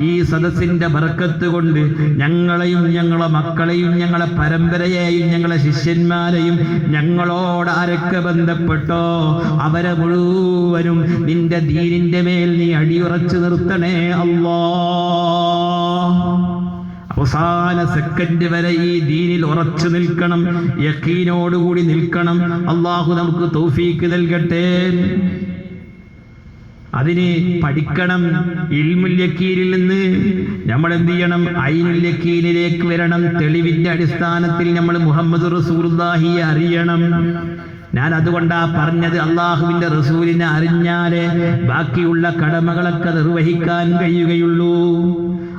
Speaker 1: ഈ സദസ്സിന്റെ ബർക്കത്ത് കൊണ്ട് ഞങ്ങളെയും ഞങ്ങളെ മക്കളെയും ഞങ്ങളെ പരമ്പരയെയും ഞങ്ങളെ ശിഷ്യന്മാരെയും ഞങ്ങളോട് ആരൊക്കെ ബന്ധപ്പെട്ടോ അവരെ മുഴുവനും നിന്റെ ദീനിന്റെ മേൽ നീ അടിയുറച്ചു നിർത്തണേ അല്ലാഹ്. അവസാന സെക്കൻഡ് വരെ ഈ ദീനിൽ ഉറച്ചു നിൽക്കണം, യഖീനോടുകൂടി നിൽക്കണം. അള്ളാഹു നമുക്ക് തൗഫീക്ക് നൽകട്ടെ. അതിന് പഠിക്കണം. ഇൽമുൽ യഖീനിൽ നിന്ന് നമ്മൾ എന്ത് ചെയ്യണം? ഐനുൽ യഖീനിലേക്ക് വരണം. തെളിവിന്റെ അടിസ്ഥാനത്തിൽ നമ്മൾ മുഹമ്മദ് റസൂലുള്ളാഹിയെ അറിയണം. ഞാൻ അതുകൊണ്ടാ പറഞ്ഞത്, അള്ളാഹുവിന്റെ റസൂലിനെ അറിഞ്ഞാലേ ബാക്കിയുള്ള കടമകളൊക്കെ നിർവഹിക്കാൻ കഴിയുകയുള്ളൂ.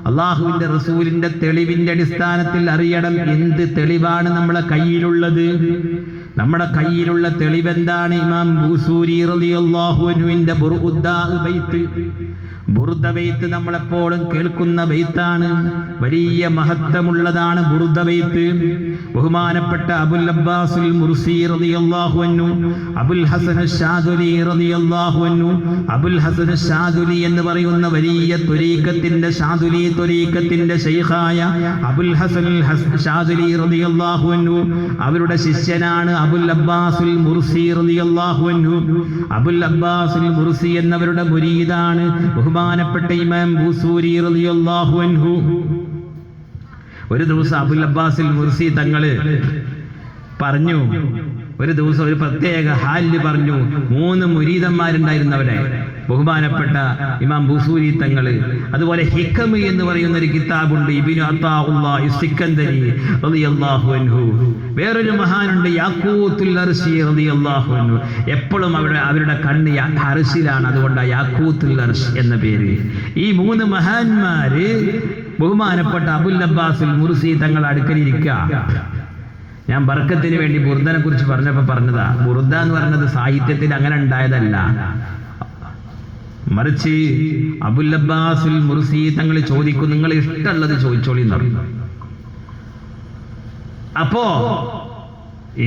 Speaker 1: അള്ളാഹുവിന്റെ റസൂലിന്റെ തെളിവിന്റെ അടിസ്ഥാനത്തിൽ അറിയണം എന്ത് തെളിവാണ് നമ്മളെ കയ്യിലുള്ളത്. നമ്മുടെ കയ്യിലുള്ള തെളിവെന്താണ്? ഇമാം ബൂസൂരി റളിയല്ലാഹു അൻഹുവിന്റെ ബുർദ ബൈത്ത് നമ്മളെപ്പോഴും കേൾക്കുന്ന ബൈത്താണ്. വലിയ മഹത്വമുള്ളതാണ് ബുർദ ബൈത്ത്. ബഹുമാനപ്പെട്ട അബുൽ അബ്ബാസുൽ മുർസി റളിയല്ലാഹു അൻഹു, അബുൽ ഹസൻ അശ്ശാദുലി റളിയല്ലാഹു അൻഹു, അബുൽ ഹസൻ അശ്ശാദുലി എന്ന് പറയുന്ന വലിയ ത്വരീഖത്തിന്റെ ശാദുലി ത്വരീഖത്തിന്റെ ശൈഖായ അബുൽ ഹസൻ അശ്ശാദുലി റളിയല്ലാഹു അൻഹു അവരുടെ ശിഷ്യനാണ് അബുൽ അബ്ബാസുൽ മുർസി റളിയല്ലാഹു അൻഹു. അബുൽ അബ്ബാസുൽ മുർസി എന്നവരുടെ മുരീദാണ് ബഹുമാനപ്പെട്ട ഇമാം ബൂസൂരി റളിയല്ലാഹു അൻഹു. ഒരു ദിവസം അബുൽ അബ്ബാസുൽ മുർസി തങ്ങള് പറഞ്ഞു, ഒരു ദിവസം ഒരു പ്രത്യേക ഹാലിൽ പറഞ്ഞു, 3 മുരീദന്മാരുണ്ടായിരുന്നവരെ ബഹുമാനപ്പെട്ട ഇമാം ബൂസൂരി തങ്ങള്. അതുപോലെ ഹിക്മ എന്ന് പറയുന്ന ഒരു കിതാബുണ്ട്, ഇബ്നു അത്താഉല്ലാഹി സിക്കന്ദരി റളിയല്ലാഹു അൻഹു. വേറൊരു മഹാനുണ്ട് യാഖൂത്തുൽ അർശി റളിയല്ലാഹു അൻഹു. എപ്പോഴും അവരുടെ കണ്ണ് അർശിലാണ്, അതുകൊണ്ട് യാഖൂത്തുൽ അർശ് എന്ന പേര്. ഈ 3 മഹാന്മാര് ബഹുമാനപ്പെട്ട അബുൽ അബ്ബാസുൽ മുർസി തങ്ങൾ അടുക്കലിരിക്കുക. ഞാൻ ബർക്കത്തിന് വേണ്ടി ബുർദനെ കുറിച്ച് പറഞ്ഞപ്പോ പറഞ്ഞതാ. ബുർദ എന്ന് പറഞ്ഞത് സാഹിത്യത്തിൽ അങ്ങനെ ഉണ്ടായതല്ല, മറിച്ച് അബുൽ അബ്ബാസുൽ മുർസി തങ്ങൾ ചോദിക്കും, നിങ്ങൾ ഇഷ്ടമുള്ളത് ചോദിച്ചോളി എന്ന് പറഞ്ഞു. അപ്പോ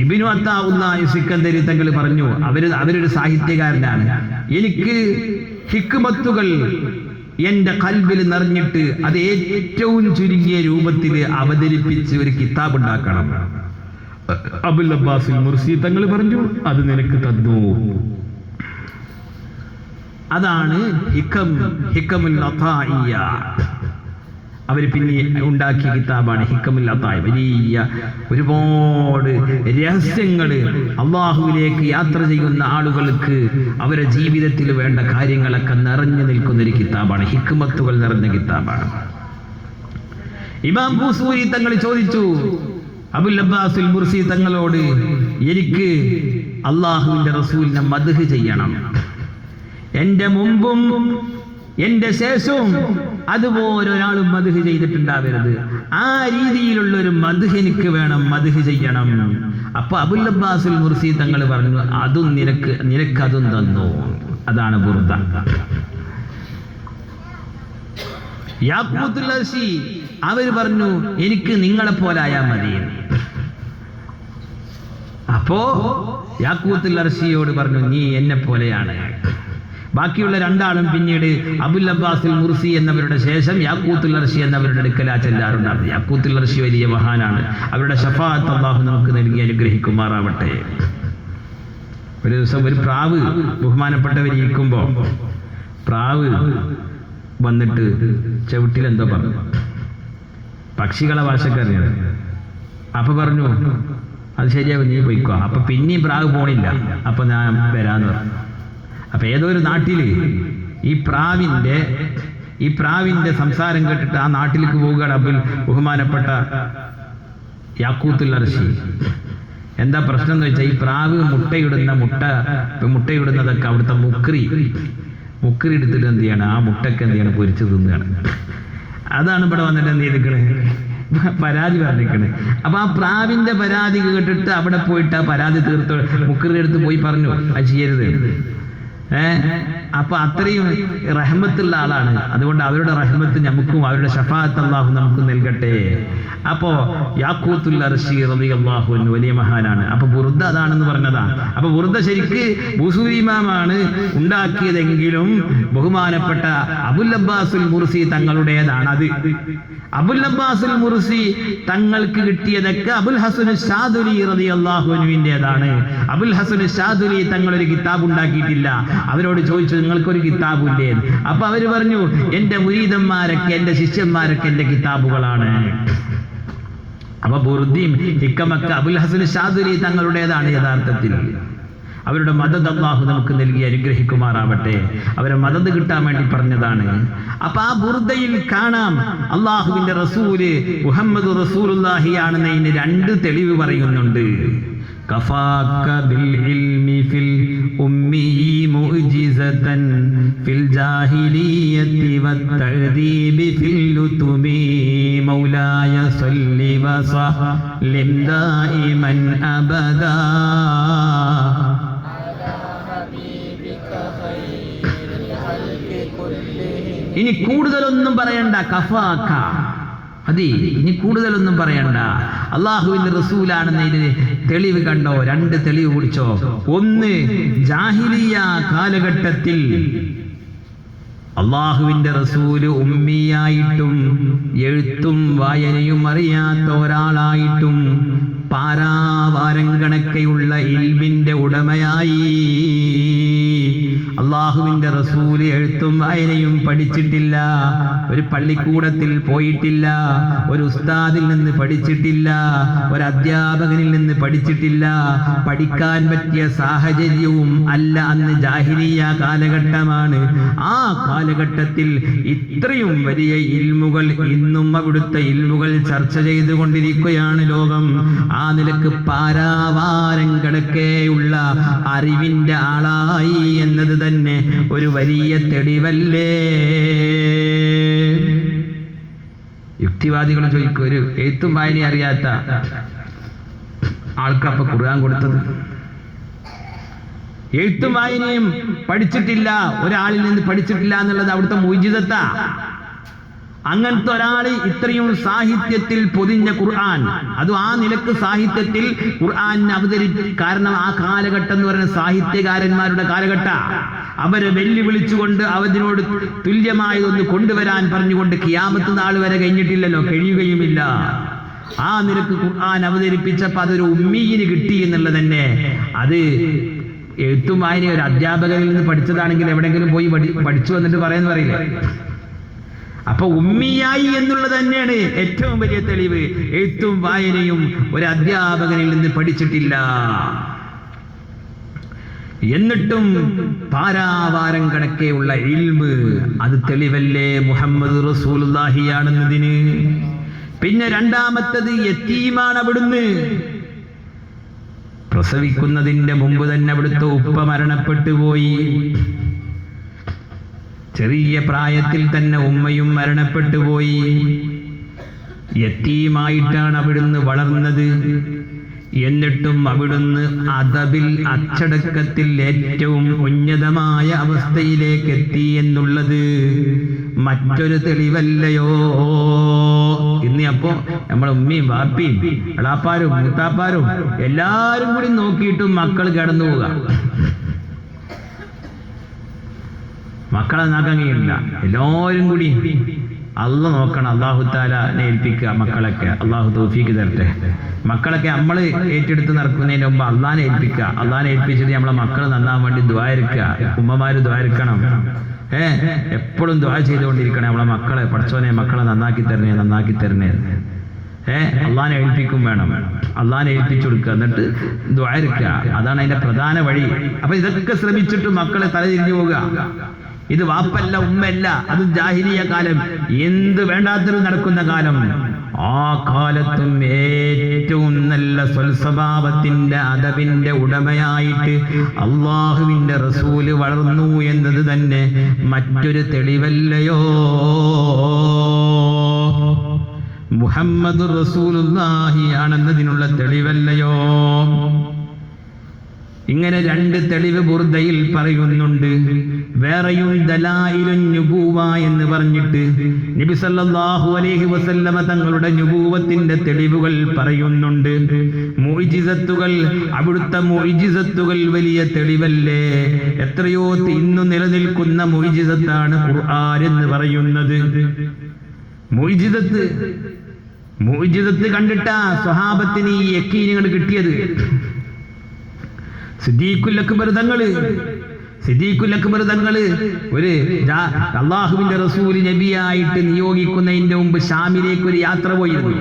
Speaker 1: ഇബ്നു അത്താഉല്ലാഹി സിക്കന്ദരി തങ്ങൾ പറഞ്ഞു, അവരൊരു സാഹിത്യകാരനാണ്. എനിക്ക് ഹിക്മത്തുകൾ എന്റെ ഖൽബിൽ നിറഞ്ഞിട്ട് അത് ഏറ്റവും ചുരുങ്ങിയ രൂപത്തിൽ അവതരിപ്പിച്ച് ഒരു കിതാബ് ഉണ്ടാക്കണം. അബുൽ അബ്ബാസ് മുർസി തങ്ങൾ പറഞ്ഞു, അത് നിനക്ക് തന്നു. അതാണ് ഹിക്കമുൽ അതാഇയ്യ. അവർ പിന്നെ ഉണ്ടാക്കിയ കിതാബാണ് ഹിക്കമുൽ അതാഇ. വലിയ ഒരുപാട് രഹസ്യങ്ങൾ അള്ളാഹുവിലേക്ക് യാത്ര ചെയ്യുന്ന ആളുകൾക്ക് അവരുടെ ജീവിതത്തിൽ വേണ്ട കാര്യങ്ങളൊക്കെ നിറഞ്ഞു നിൽക്കുന്ന ഒരു കിതാബാണ്, ഹിക്മത്തുകൾ നിറഞ്ഞ കിതാബാണ്. ഇമാം ബൂസൂരി തങ്ങൾ ചോദിച്ചു അബുൽ അബ്ബാസുൽ മുർസി തങ്ങളോട്, എനിക്ക് അള്ളാഹുവിന്റെ റസൂലിനെ മദ്ഹ് ചെയ്യണം, എന്റെ മുമ്പും എന്റെ ശേഷവും അതുപോലെ ഒരാളും മദ്ഹ് ചെയ്തിട്ടുണ്ടാവരുത്, ആ രീതിയിലുള്ള ഒരു മദ്ഹ് എനിക്ക് വേണം, മദ്ഹ് ചെയ്യണം. അപ്പൊ അബുൽ അബ്ബാസുൽ മുർസി തങ്ങൾ പറഞ്ഞു, അതും നിനക്കതും തന്നു. അതാണ് ബുർദ. യാഖൂത്തുൽ അർശി അവർ പറഞ്ഞു, എനിക്ക് നിങ്ങളെ പോലായാൽ മതി. അപ്പോ യാഖൂത്തുൽ അർശിയോട് പറഞ്ഞു, നീ എന്നെ പോലെയാണ്. ബാക്കിയുള്ള രണ്ടാളും പിന്നീട് അബുൽ അബ്ബാസുൽ മുർസി എന്നവരുടെ ശേഷം യാഖൂത്തുൽ അർശി എന്നവരുടെ അടുക്കലാ ചെല്ലാറുണ്ടായിരുന്നു. യാഖൂത്തുൽ അർശി വലിയ മഹാനാണ്. അവരുടെ ശഫാഅത്ത് അല്ലാഹു നമുക്ക് നൽകി അനുഗ്രഹിക്കുമാറാവട്ടെ. ഒരു ദിവസം ഒരു പ്രാവ് ബഹുമാനപ്പെട്ടവരിയ്ക്കുമ്പോ പ്രാവ് വന്നിട്ട് ചവിട്ടിലെന്തോ പറഞ്ഞു, പക്ഷികളെ ഭാഷക്കാരനാണ്. അപ്പൊ പറഞ്ഞു, അത് ശരിയാവും, നീ പോയിക്കോ. അപ്പൊ പിന്നെയും പ്രാവ് പോണില്ല. അപ്പൊ ഞാൻ വരാന്ന് പറഞ്ഞു. അപ്പൊ ഏതോ ഒരു നാട്ടില് ഈ പ്രാവിന്റെ സംസാരം കേട്ടിട്ട് ആ നാട്ടിലേക്ക് പോവുകയാണ് ബഹുമാനപ്പെട്ട യാഖൂത്തുൽ അർശി. എന്താ പ്രശ്നം എന്ന് വെച്ചാൽ, ഈ പ്രാവ് മുട്ടയിടുന്നതൊക്കെ അവിടുത്തെ മുക്കറി എടുത്തിട്ട് എന്ത് ചെയ്യണം, ആ മുട്ടക്ക് എന്ത് ചെയ്യണം, പൊരിച്ചു തിന്നുകയാണ്. അതാണ് ഇവിടെ വന്നിട്ട് എന്ത് ചെയ്തിക്കണ്, പരാതി പറഞ്ഞിരിക്കണ്. അപ്പൊ ആ പ്രാവിന്റെ പരാതി കേട്ടിട്ട് അവിടെ പോയിട്ട് ആ പരാതി തീർത്ത് മുക്കറിയുടെ അടുത്ത് പോയി പറഞ്ഞു, അത് ചെയ്യരുത്. അപ്പൊ അത്രയും റഹ്മത്തുള്ള ആളാണ്. അതുകൊണ്ട് അവരുടെ റഹ്മത്ത് നമുക്കും അവരുടെ ശഫാഅത്ത് അല്ലാഹു നമുക്ക് നൽകട്ടെ. അപ്പോ യാഖൂത്തുൽ അർശി റളിയല്ലാഹു അൻഹു വലിയ മഹാനാണ്. അപ്പൊ ബുർദ അതാണെന്ന് പറഞ്ഞതാ. അപ്പൊ ബുർദ ശരിക്ക് ബൂസൂരി ഇമാമാണ് ഉണ്ടാക്കിയതെങ്കിലും ബഹുമാനപ്പെട്ട അബുൽ അബ്ബാസുൽ മുർസി തങ്ങളുടേതാണ്. അത് അബുൽ അബ്ബാസുൽ മുർസി തങ്ങൾക്ക് കിട്ടിയതൊക്കെ അബുൽ ഹസൻ ശാദുലി റളിയല്ലാഹു അൻഹുവിന്റേതാണ്. അബുൽ ഹസൻ ശാദുലി തങ്ങളൊരു കിതാബ് ഉണ്ടാക്കിയിട്ടില്ല. അവരോട് ചോദിച്ചു, നിങ്ങൾക്കൊരു കിതാബില്ലേ? അപ്പൊ അവര് പറഞ്ഞു, എന്റെ മുരീദന്മാരൊക്കെ, എന്റെ ശിഷ്യന്മാരൊക്കെ എന്റെ കിതാബുകളാണ്. അപ്പൊ ബുർദിയും ഹിക്കമൊക്കെ അബുൽ ഹസൻ ശാദുലി തങ്ങളുടേതാണ് യഥാർത്ഥത്തിൽ. അവരുടെ മദദ് അല്ലാഹു നമുക്ക് നൽകി അനുഗ്രഹിക്കുമാറാവട്ടെ. അവരെ മദദ് കിട്ടാൻ വേണ്ടി പറഞ്ഞതാണ്. അപ്പൊ ആ ബുർദയിൽ കാണാം അള്ളാഹുവിന്റെ റസൂല് മുഹമ്മദ് റസൂലുള്ളാഹി ആണെന്നതിന് രണ്ട് തെളിവ് പറയുന്നുണ്ട്. കഫാക ബിൽ ഇൽമി ഫിൽ ഉമ്മി മുഅ്ജിസതൻ ഫിൽ ജാഹിലിയത്തി വത്തഅദീബി ഫിൽ ലുതുമി മൗലായ സല്ലി വസല്ലിം ദായിമൻ അബദാ ഇനി കൂടുതലൊന്നും പറയണ്ട. കഫാക്ക അതെ, ഇനി കൂടുതലൊന്നും പറയണ്ട. അള്ളാഹുവിന്റെ റസൂലാണെന്നതിന് തെളിവ് കണ്ടോ? രണ്ട് തെളിവ് കുടിച്ചോ. ഒന്ന്, ജാഹിലിയ കാലഘട്ടത്തിൽ അള്ളാഹുവിന്റെ റസൂല് ഉമ്മിയായിട്ടും എഴുത്തും വായനയും അറിയാത്ത ഒരാളായിട്ടും പാരാവാരം കണക്കെയുള്ള ഇൽമിന്റെ ഉടമയായി. അള്ളാഹുവിന്റെ റസൂല് എഴുത്തും വായനയും പഠിച്ചിട്ടില്ല, ഒരു പള്ളിക്കൂടത്തിൽ പോയിട്ടില്ല, ഒരു ഉസ്താദിൽ നിന്ന് പഠിച്ചിട്ടില്ല, ഒരു അധ്യാപകനിൽ നിന്ന് പഠിച്ചിട്ടില്ല. പഠിക്കാൻ പറ്റിയ സാഹചര്യവും അല്ല. അന്ന് ജാഹിലിയ കാലഘട്ടമാണ്. ആ കാലഘട്ടത്തിൽ ഇത്രയും വലിയ ഇൽമുകൾ, ഇന്നും അവിടുത്തെ ഇൽമുകൾ ചർച്ച ചെയ്തുകൊണ്ടിരിക്കുകയാണ് ലോകം. ആ നിലക്ക് പാരാവാരം കിടക്കെയുള്ള അറിവിന്റെ ആളായി എന്നത് തന്നെ ഒരു വലിയ തെളിവല്ലേ? യുക്തിവാദികൾ ചോദിക്കും, ഒരു എഴുത്തും വായനയും അറിയാത്ത ആൾക്കപ്പ ഖുർആൻ കൊടുത്തത്? എഴുത്തും വായനയും പഠിച്ചിട്ടില്ല, ഒരാളിൽ നിന്ന് പഠിച്ചിട്ടില്ല എന്നുള്ളത് അവിടുത്തെ മുഅ്ജിസത്താ. അങ്ങനത്തെ ഒരാൾ ഇത്രയും സാഹിത്യത്തിൽ പൊതിഞ്ഞ ഖുർആൻ, അതും ആ നിലക്ക് സാഹിത്യത്തിൽ ഖുർആൻ കാരണം ആ കാലഘട്ടം എന്ന് പറയുന്ന സാഹിത്യകാരന്മാരുടെ കാലഘട്ട. അവരെ വെല്ലുവിളിച്ചുകൊണ്ട് അതിനോട് തുല്യമായതൊന്ന് കൊണ്ടുവരാൻ പറഞ്ഞുകൊണ്ട് ഖിയാമത്ത് നാൾ വരെ കഴിഞ്ഞിട്ടില്ലല്ലോ, കഴിയുകയുമില്ല. ആ നിലക്ക് ഖുർആൻ അവതരിപ്പിച്ചപ്പോൾ അതൊരു ഉമ്മീന് കിട്ടി എന്നുള്ളത് തന്നെ. അത് എഴുത്തും വായന ഒരു അധ്യാപകരിൽ നിന്ന് പഠിച്ചതാണെങ്കിൽ എവിടെയെങ്കിലും പോയി പഠിച്ചു വന്നിട്ട് പറയുന്ന പറയില്ലേ. അപ്പൊ ഉമ്മിയായി എന്നുള്ളത് തന്നെയാണ് ഏറ്റവും വലിയ തെളിവ്. എഴുത്തും വായനയും ഒരു അധ്യാപകനിൽ നിന്ന് പഠിച്ചിട്ടില്ല. എന്നിട്ടും പാരാവാരം കണക്കെയുള്ള ഇൽമ്, അത് തെളിവല്ലേ മുഹമ്മദ് റസൂലുള്ളാഹിയാണെന്നതിന്. പിന്നെ രണ്ടാമത്തത് യതീമാണ്. അവിടുന്ന് പ്രസവിക്കുന്നതിന്റെ മുമ്പ് തന്നെ അവിടുത്തെ ഉപ്പ മരണപ്പെട്ടു പോയി. ചെറിയ പ്രായത്തിൽ തന്നെ ഉമ്മയും മരണപ്പെട്ടു പോയി. യതീമായിട്ടാണ് അവിടുന്ന് വളർന്നത്. എന്നിട്ടും അവിടുന്ന് അദബിൽ, അച്ചടക്കത്തിൽ ഏറ്റവും ഉന്നതമായ അവസ്ഥയിലേക്ക് എത്തി എന്നുള്ളത് മറ്റൊരു തെളിവല്ലയോ? ഇന്ന് അപ്പോ നമ്മളെ ഉമ്മയും വാപ്പിയും എളാപ്പാരും മുത്താപ്പാരും എല്ലാരും കൂടി നോക്കിയിട്ടും മക്കൾ കിടന്നു പോവുക. മക്കളെ നന്നാക്കാൻ കഴിയില്ല. എല്ലാവരും കൂടി അള്ളാഹ് നോക്കണം, അള്ളാഹു തആലനെ ഏൽപ്പിക്കുക മക്കളൊക്കെ. അള്ളാഹു തൗഫീഖ് തരട്ടെ. മക്കളൊക്കെ നമ്മൾ ഏറ്റെടുത്ത് നടക്കുന്നതിന് മുമ്പ് അള്ളാഹിനെ ഏൽപ്പിക്കുക. അള്ളാഹിനെ ഏൽപ്പിച്ചിട്ട് നമ്മളെ മക്കൾ നന്നാൻ വേണ്ടി ദുആ ഇരിക്കുക. ഉമ്മമാര് ദുആ ഇരിക്കണം. എപ്പോഴും ദുആ ചെയ്തുകൊണ്ടിരിക്കണം. നമ്മളെ മക്കളെ, പടച്ചോനെ മക്കളെ നന്നാക്കി തരണേ, നന്നാക്കി തരണേ. അള്ളാഹിനെ ഏൽപ്പിക്കും വേണം. അള്ളാഹിനെ ഏൽപ്പിച്ചു കൊടുക്കുക, എന്നിട്ട് ദുആ ഇരിക്കുക. അതാണ് അതിന്റെ പ്രധാന വഴി. അപ്പൊ ഇതൊക്കെ ശ്രമിച്ചിട്ട് മക്കളെ തലതിരിഞ്ഞു പോവുക. ഇത് വാപ്പല്ല, ഉമ്മല്ല, അതും ജാഹിലിയ കാലം, എന്ത് വേണ്ടാത്തത് നടക്കുന്ന കാലം. ആ കാലത്തും ഏറ്റവും നല്ല സ്വൽസ്വഭാവത്തിന്റെ അദബിന്റെ ഉടമയായിട്ട് അള്ളാഹുവിന്റെ റസൂല് വളർന്നു എന്നത് തന്നെ മറ്റൊരു തെളിവല്ലയോ? മുഹമ്മദ് റസൂലുള്ളാഹി ആണെന്നതിനുള്ള തെളിവല്ലയോ? ഇങ്ങനെ രണ്ട് തെളിവ് ബുർദയിൽ പറയുന്നുണ്ട്. വേറെയും ദലായിലുൻ നുബുവ എന്ന് പറഞ്ഞിട്ട് നബി സല്ലല്ലാഹു അലൈഹി വസല്ലമ തങ്ങളുടെ നുബുവത്തിന്റെ തെളിവുകൾ പറയുന്നുണ്ട്. മുഅ്ജിസത്തുകൾ, അവിടുത്തെ മുഅ്ജിസത്തുകൾ വലിയ തെളിവല്ലേ? എത്രയോ ഇന്നു നിലനിൽക്കുന്ന മുഅ്ജിസത്താണ് ഖുർആൻ എന്ന് പറയുന്നത്. മുഅ്ജിസത്ത് കണ്ടിട്ടാ സ്വഹാബത്തിന് ഈ യഖീനുകൾ കിട്ടിയത്. സിദ്ദീഖുൽ അക്ബർ തങ്ങള് ഒരു അള്ളാഹുവിന്റെ റസൂൽ നബിയായിട്ട് നിയോഗിക്കുന്നതിന്റെ മുമ്പ് ഷാമിലേക്ക് ഒരു യാത്ര പോയിരുന്നു.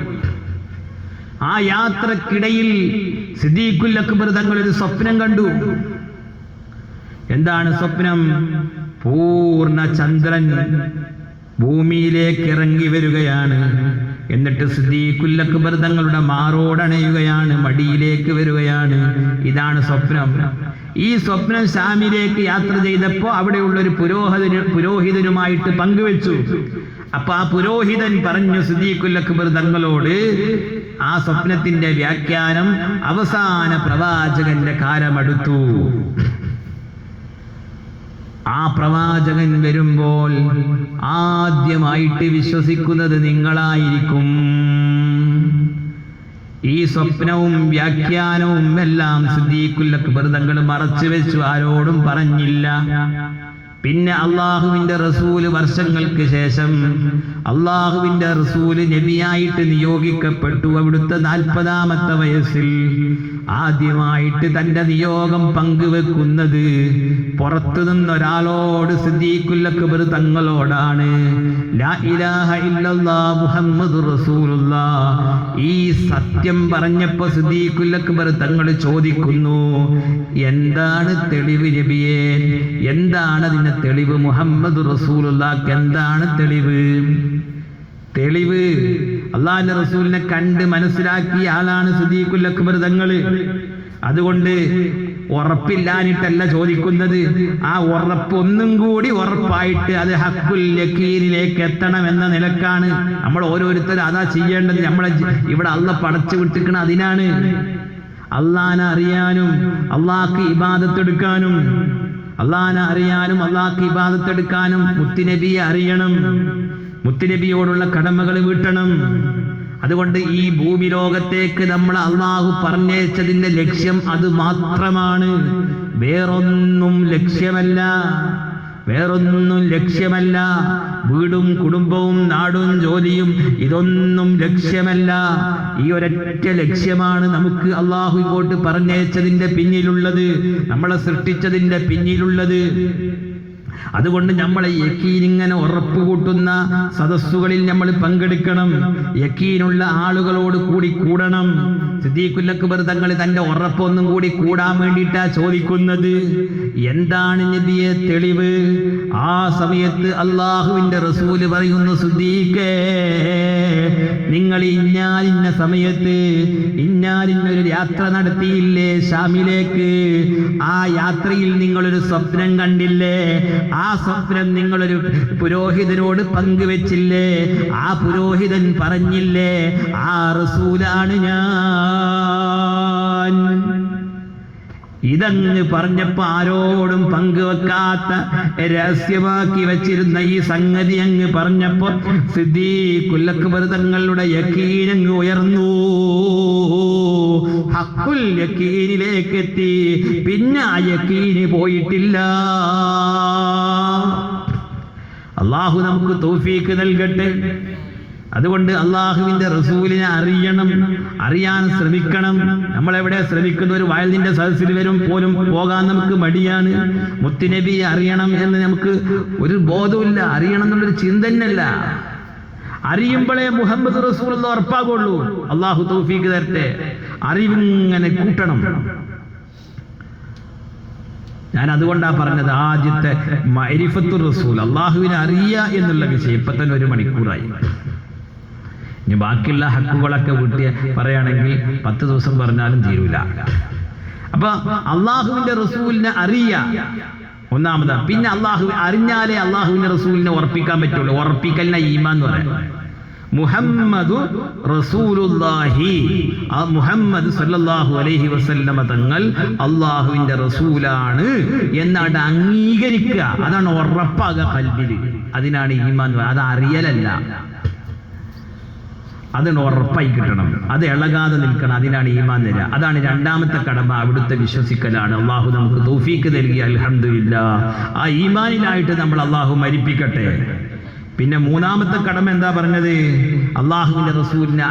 Speaker 1: ആ യാത്രക്കിടയിൽ സിദ്ദീഖുൽ അക്ബർ തങ്ങൾ ഒരു സ്വപ്നം കണ്ടു. എന്താണ് സ്വപ്നം? പൂർണ്ണ ചന്ദ്രൻ ഭൂമിയിലേക്ക് ഇറങ്ങി വരികയാണ്. എന്നിട്ട് സിദ്ദീഖുൽ അക്ബർ തങ്ങളുടെ മാറോടണയുകയാണ്, മടിയിലേക്ക് വരികയാണ്. ഇതാണ് സ്വപ്നം. ഈ സ്വപ്നം ഷാമിലേക്ക് യാത്ര ചെയ്തപ്പോൾ അവിടെയുള്ള ഒരു പുരോഹിതനുമായിട്ട് പങ്കുവെച്ചു. അപ്പൊ ആ പുരോഹിതൻ പറഞ്ഞു സിദ്ദീഖുൽ അക്ബർ തങ്ങളോട്, ആ സ്വപ്നത്തിന്റെ വ്യാഖ്യാനം അവസാന പ്രവാചകന്റെ കാലമെടുത്തു. ആ പ്രവാചകൻ വരുമ്പോൾ ആദ്യമായിട്ട് വിശ്വസിക്കുന്നത് നിങ്ങളായിരിക്കും. ഈ സ്വപ്നവും വ്യാഖ്യാനവും എല്ലാം സിദ്ദീഖുൽ അക്ബർ തങ്ങൾ മറച്ചു വെച്ചു, ആരോടും പറഞ്ഞില്ല. പിന്നെ അള്ളാഹുവിന്റെ റസൂല് വർഷങ്ങൾക്ക് ശേഷം അള്ളാഹുവിന്റെ റസൂല് നബിയായിട്ട് നിയോഗിക്കപ്പെട്ടു. അവിടുത്തെ 40-ാമത്തെ വയസ്സിൽ ആദ്യമായിട്ട് തന്റെ നിയോഗം പങ്കുവെക്കുന്നത് പുറത്തു നിന്നൊരാളോട്, സിദ്ദീഖുൽ അക്ബർ തങ്ങളോടാണ്. ലാ ഇലാഹ ഇല്ലല്ലാഹ് മുഹമ്മദുർ റസൂലുള്ളാഹ്. ഈ സത്യം പറഞ്ഞപ്പോ സിദ്ദീഖുൽ അക്ബർ തങ്ങൾ ചോദിക്കുന്നു, എന്താണ് തെളിവ് നബിയേ? എന്താണ് അതിന് തെളിവ്? മുഹമ്മദ് റസൂലുള്ളാഹിക്ക് എന്താണ് തെളിവ്? അള്ളാഹുവിന്റെ റസൂലിനെ കണ്ട് മനസ്സിലാക്കിയ ആളാണ് സിദ്ദീഖുൽ അക്ബർ തങ്ങള്. അതുകൊണ്ട് ഉറപ്പില്ലാനിട്ടല്ല ചോദിക്കുന്നത്. ആ ഉറപ്പ് ഒന്നും കൂടി ഉറപ്പായിട്ട് അത് ഹഖുൽ യഖീനിലേക്ക് എത്തണമെന്ന നിലക്കാണ് നമ്മൾ ഓരോരുത്തരും അതാ ചെയ്യേണ്ടത്. നമ്മളെ ഇവിടെ അള്ളാഹ് പടച്ചു വിട്ടിക്കണ അതിനാണ്. അള്ളാഹിനെ അറിയാനും അള്ളാഹ്ക്ക് ഇബാദത്തെടുക്കാനും, അള്ളാഹിനെ അറിയാനും അള്ളാഹ്ക്ക് ഇബാദത്തെടുക്കാനും മുത്തുനബിയെ അറിയണം. മുത്തുനബിയോടുള്ള കടമകൾ വീട്ടണം. അതുകൊണ്ട് ഈ ഭൂമി ലോകത്തേക്ക് നമ്മൾ അള്ളാഹു പറഞ്ഞയച്ചതിന്റെ ലക്ഷ്യം അത് മാത്രമാണ്. വേറൊന്നും ലക്ഷ്യമല്ല, വേറൊന്നും ലക്ഷ്യമല്ല. വീടും കുടുംബവും നാടും ജോലിയും ഇതൊന്നും ലക്ഷ്യമല്ല. ഈ ഒരൊറ്റ ലക്ഷ്യമാണ് നമുക്ക് അള്ളാഹു ഇങ്ങോട്ട് പറഞ്ഞയച്ചതിന്റെ പിന്നിലുള്ളത്, നമ്മളെ സൃഷ്ടിച്ചതിന്റെ പിന്നിലുള്ളത്. അതുകൊണ്ട് നമ്മളെ യക്കീനിങ്ങനെ ഉറപ്പ് കൂട്ടുന്ന സദസ്സുകളിൽ നമ്മൾ പങ്കെടുക്കണം. യക്കീനുള്ള ആളുകളോട് കൂടി കൂടണം. സിദ്ദീഖുൽ അക്ബർ തങ്ങൾ തന്റെ ഉറപ്പൊന്നും കൂടി കൂടാൻ വേണ്ടിയിട്ടാ ചോദിക്കുന്നത്. എന്താണ് നബിയെ തെളിവ്? ആ സമയത്ത് അള്ളാഹുവിന്റെ റസൂല് പറയുന്നു, സിദ്ദീഖേ, നിങ്ങൾ ഇന്ന സമയത്ത് ഇന്നൊരു യാത്ര നടത്തിയില്ലേ ഷാമിലേക്ക്? ആ യാത്രയിൽ നിങ്ങളൊരു സ്വപ്നം കണ്ടില്ലേ? ആ സ്വപ്നം നിങ്ങളൊരു പുരോഹിതനോട് പങ്കുവെച്ചില്ലേ? ആ പുരോഹിതൻ പറഞ്ഞില്ലേ, ആ റസൂലാണ് ഞാൻ. ഇതങ്ങ് പറഞ്ഞപ്പോ ആരോടും പങ്കുവെക്കാത്ത രഹസ്യമാക്കി വെച്ചിരുന്ന ഈ സംഗതി അങ്ങ് പറഞ്ഞപ്പോ സിദ്ദീഖുൽ അക്ബർ തങ്ങളുടെ യഖീനങ്ങ് ഉയർന്നു, ഹഖുൽ യഖീനിലേക്ക് എത്തി. പിന്നെ ആ യഖീന് പോയിട്ടില്ല. അള്ളാഹു നമുക്ക് തൗഫീഖ് നൽകട്ടെ. അതുകൊണ്ട് അള്ളാഹുവിന്റെ റസൂലിനെ അറിയണം, അറിയാൻ ശ്രമിക്കണം. നമ്മളെവിടെ ശ്രമിക്കുന്ന ഒരു വയലിന്റെ സദസ്സിൽ വരും പോലും പോകാൻ നമുക്ക് മടിയാണ്. മുത്തുനബിയെ അറിയണം എന്ന് നമുക്ക് ഒരു ബോധമില്ല, അറിയണം എന്നുള്ളൊരു ചിന്ത തന്നെയല്ല. അറിയുമ്പോഴേ മുഹമ്മദ് റസൂൽ ഉറപ്പാകുള്ളൂ. അള്ളാഹു തൗഫീഖ് തരട്ടെ. അറിവിങ്ങനെ കൂട്ടണം. ഞാൻ അതുകൊണ്ടാണ് പറഞ്ഞത്, ആദ്യത്തെ മഅരിഫത്തുർ റസൂൽ, അള്ളാഹുവിനെ അറിയുക എന്നുള്ള വിഷയം ഇപ്പൊ തന്നെ 1 മണിക്കൂറായി. ഇനി ബാക്കിയുള്ള ഹക്കുകളൊക്കെ വീട്ടിയ പറയുകയാണെങ്കിൽ 10 ദിവസം പറഞ്ഞാലും തീരൂല. അപ്പൊ അള്ളാഹുവിന്റെ റസൂലിനെ അറിയുക ഒന്നാമതാണ്. പിന്നെ അള്ളാഹു അറിഞ്ഞാലേ അള്ളാഹുവിന്റെ റസൂലിനെ ഉറപ്പിക്കാൻ പറ്റുള്ളൂ. ഉറപ്പിക്കലിനെ ഈമാൻ എന്ന് പറയാം. മുഹമ്മദു റസൂലുള്ളാഹി, മുഹമ്മദ് സല്ലല്ലാഹു അലൈഹി വസല്ലമ തങ്ങൾ അള്ളാഹുവിന്റെ റസൂലാണ് എന്നാണ് അംഗീകരിക്കുക. അതാണ് ഉറപ്പാകുക ഖൽബിൽ. അതിനാണ് ഈമാൻ. അത് അറിയലല്ല, അതിന് ഉറപ്പായി കിട്ടണം. അത് ഇളകാതെ നിൽക്കണം. അതിനാണ് ഈമാൻ തരിക. അതാണ് രണ്ടാമത്തെ കടമ, അവിടുത്തെ വിശ്വസിക്കലാണ്. അള്ളാഹു നമുക്ക് തൗഫീഖ് നൽകി. അൽഹംദുലില്ലാഹ്. ആ ഈമാനിലായിട്ട് നമ്മൾ അള്ളാഹു മരിപ്പിക്കട്ടെ. പിന്നെ മൂന്നാമത്തെ കടമ എന്താ പറഞ്ഞത്? അള്ളാഹുവിന്റെ റസൂലിനെ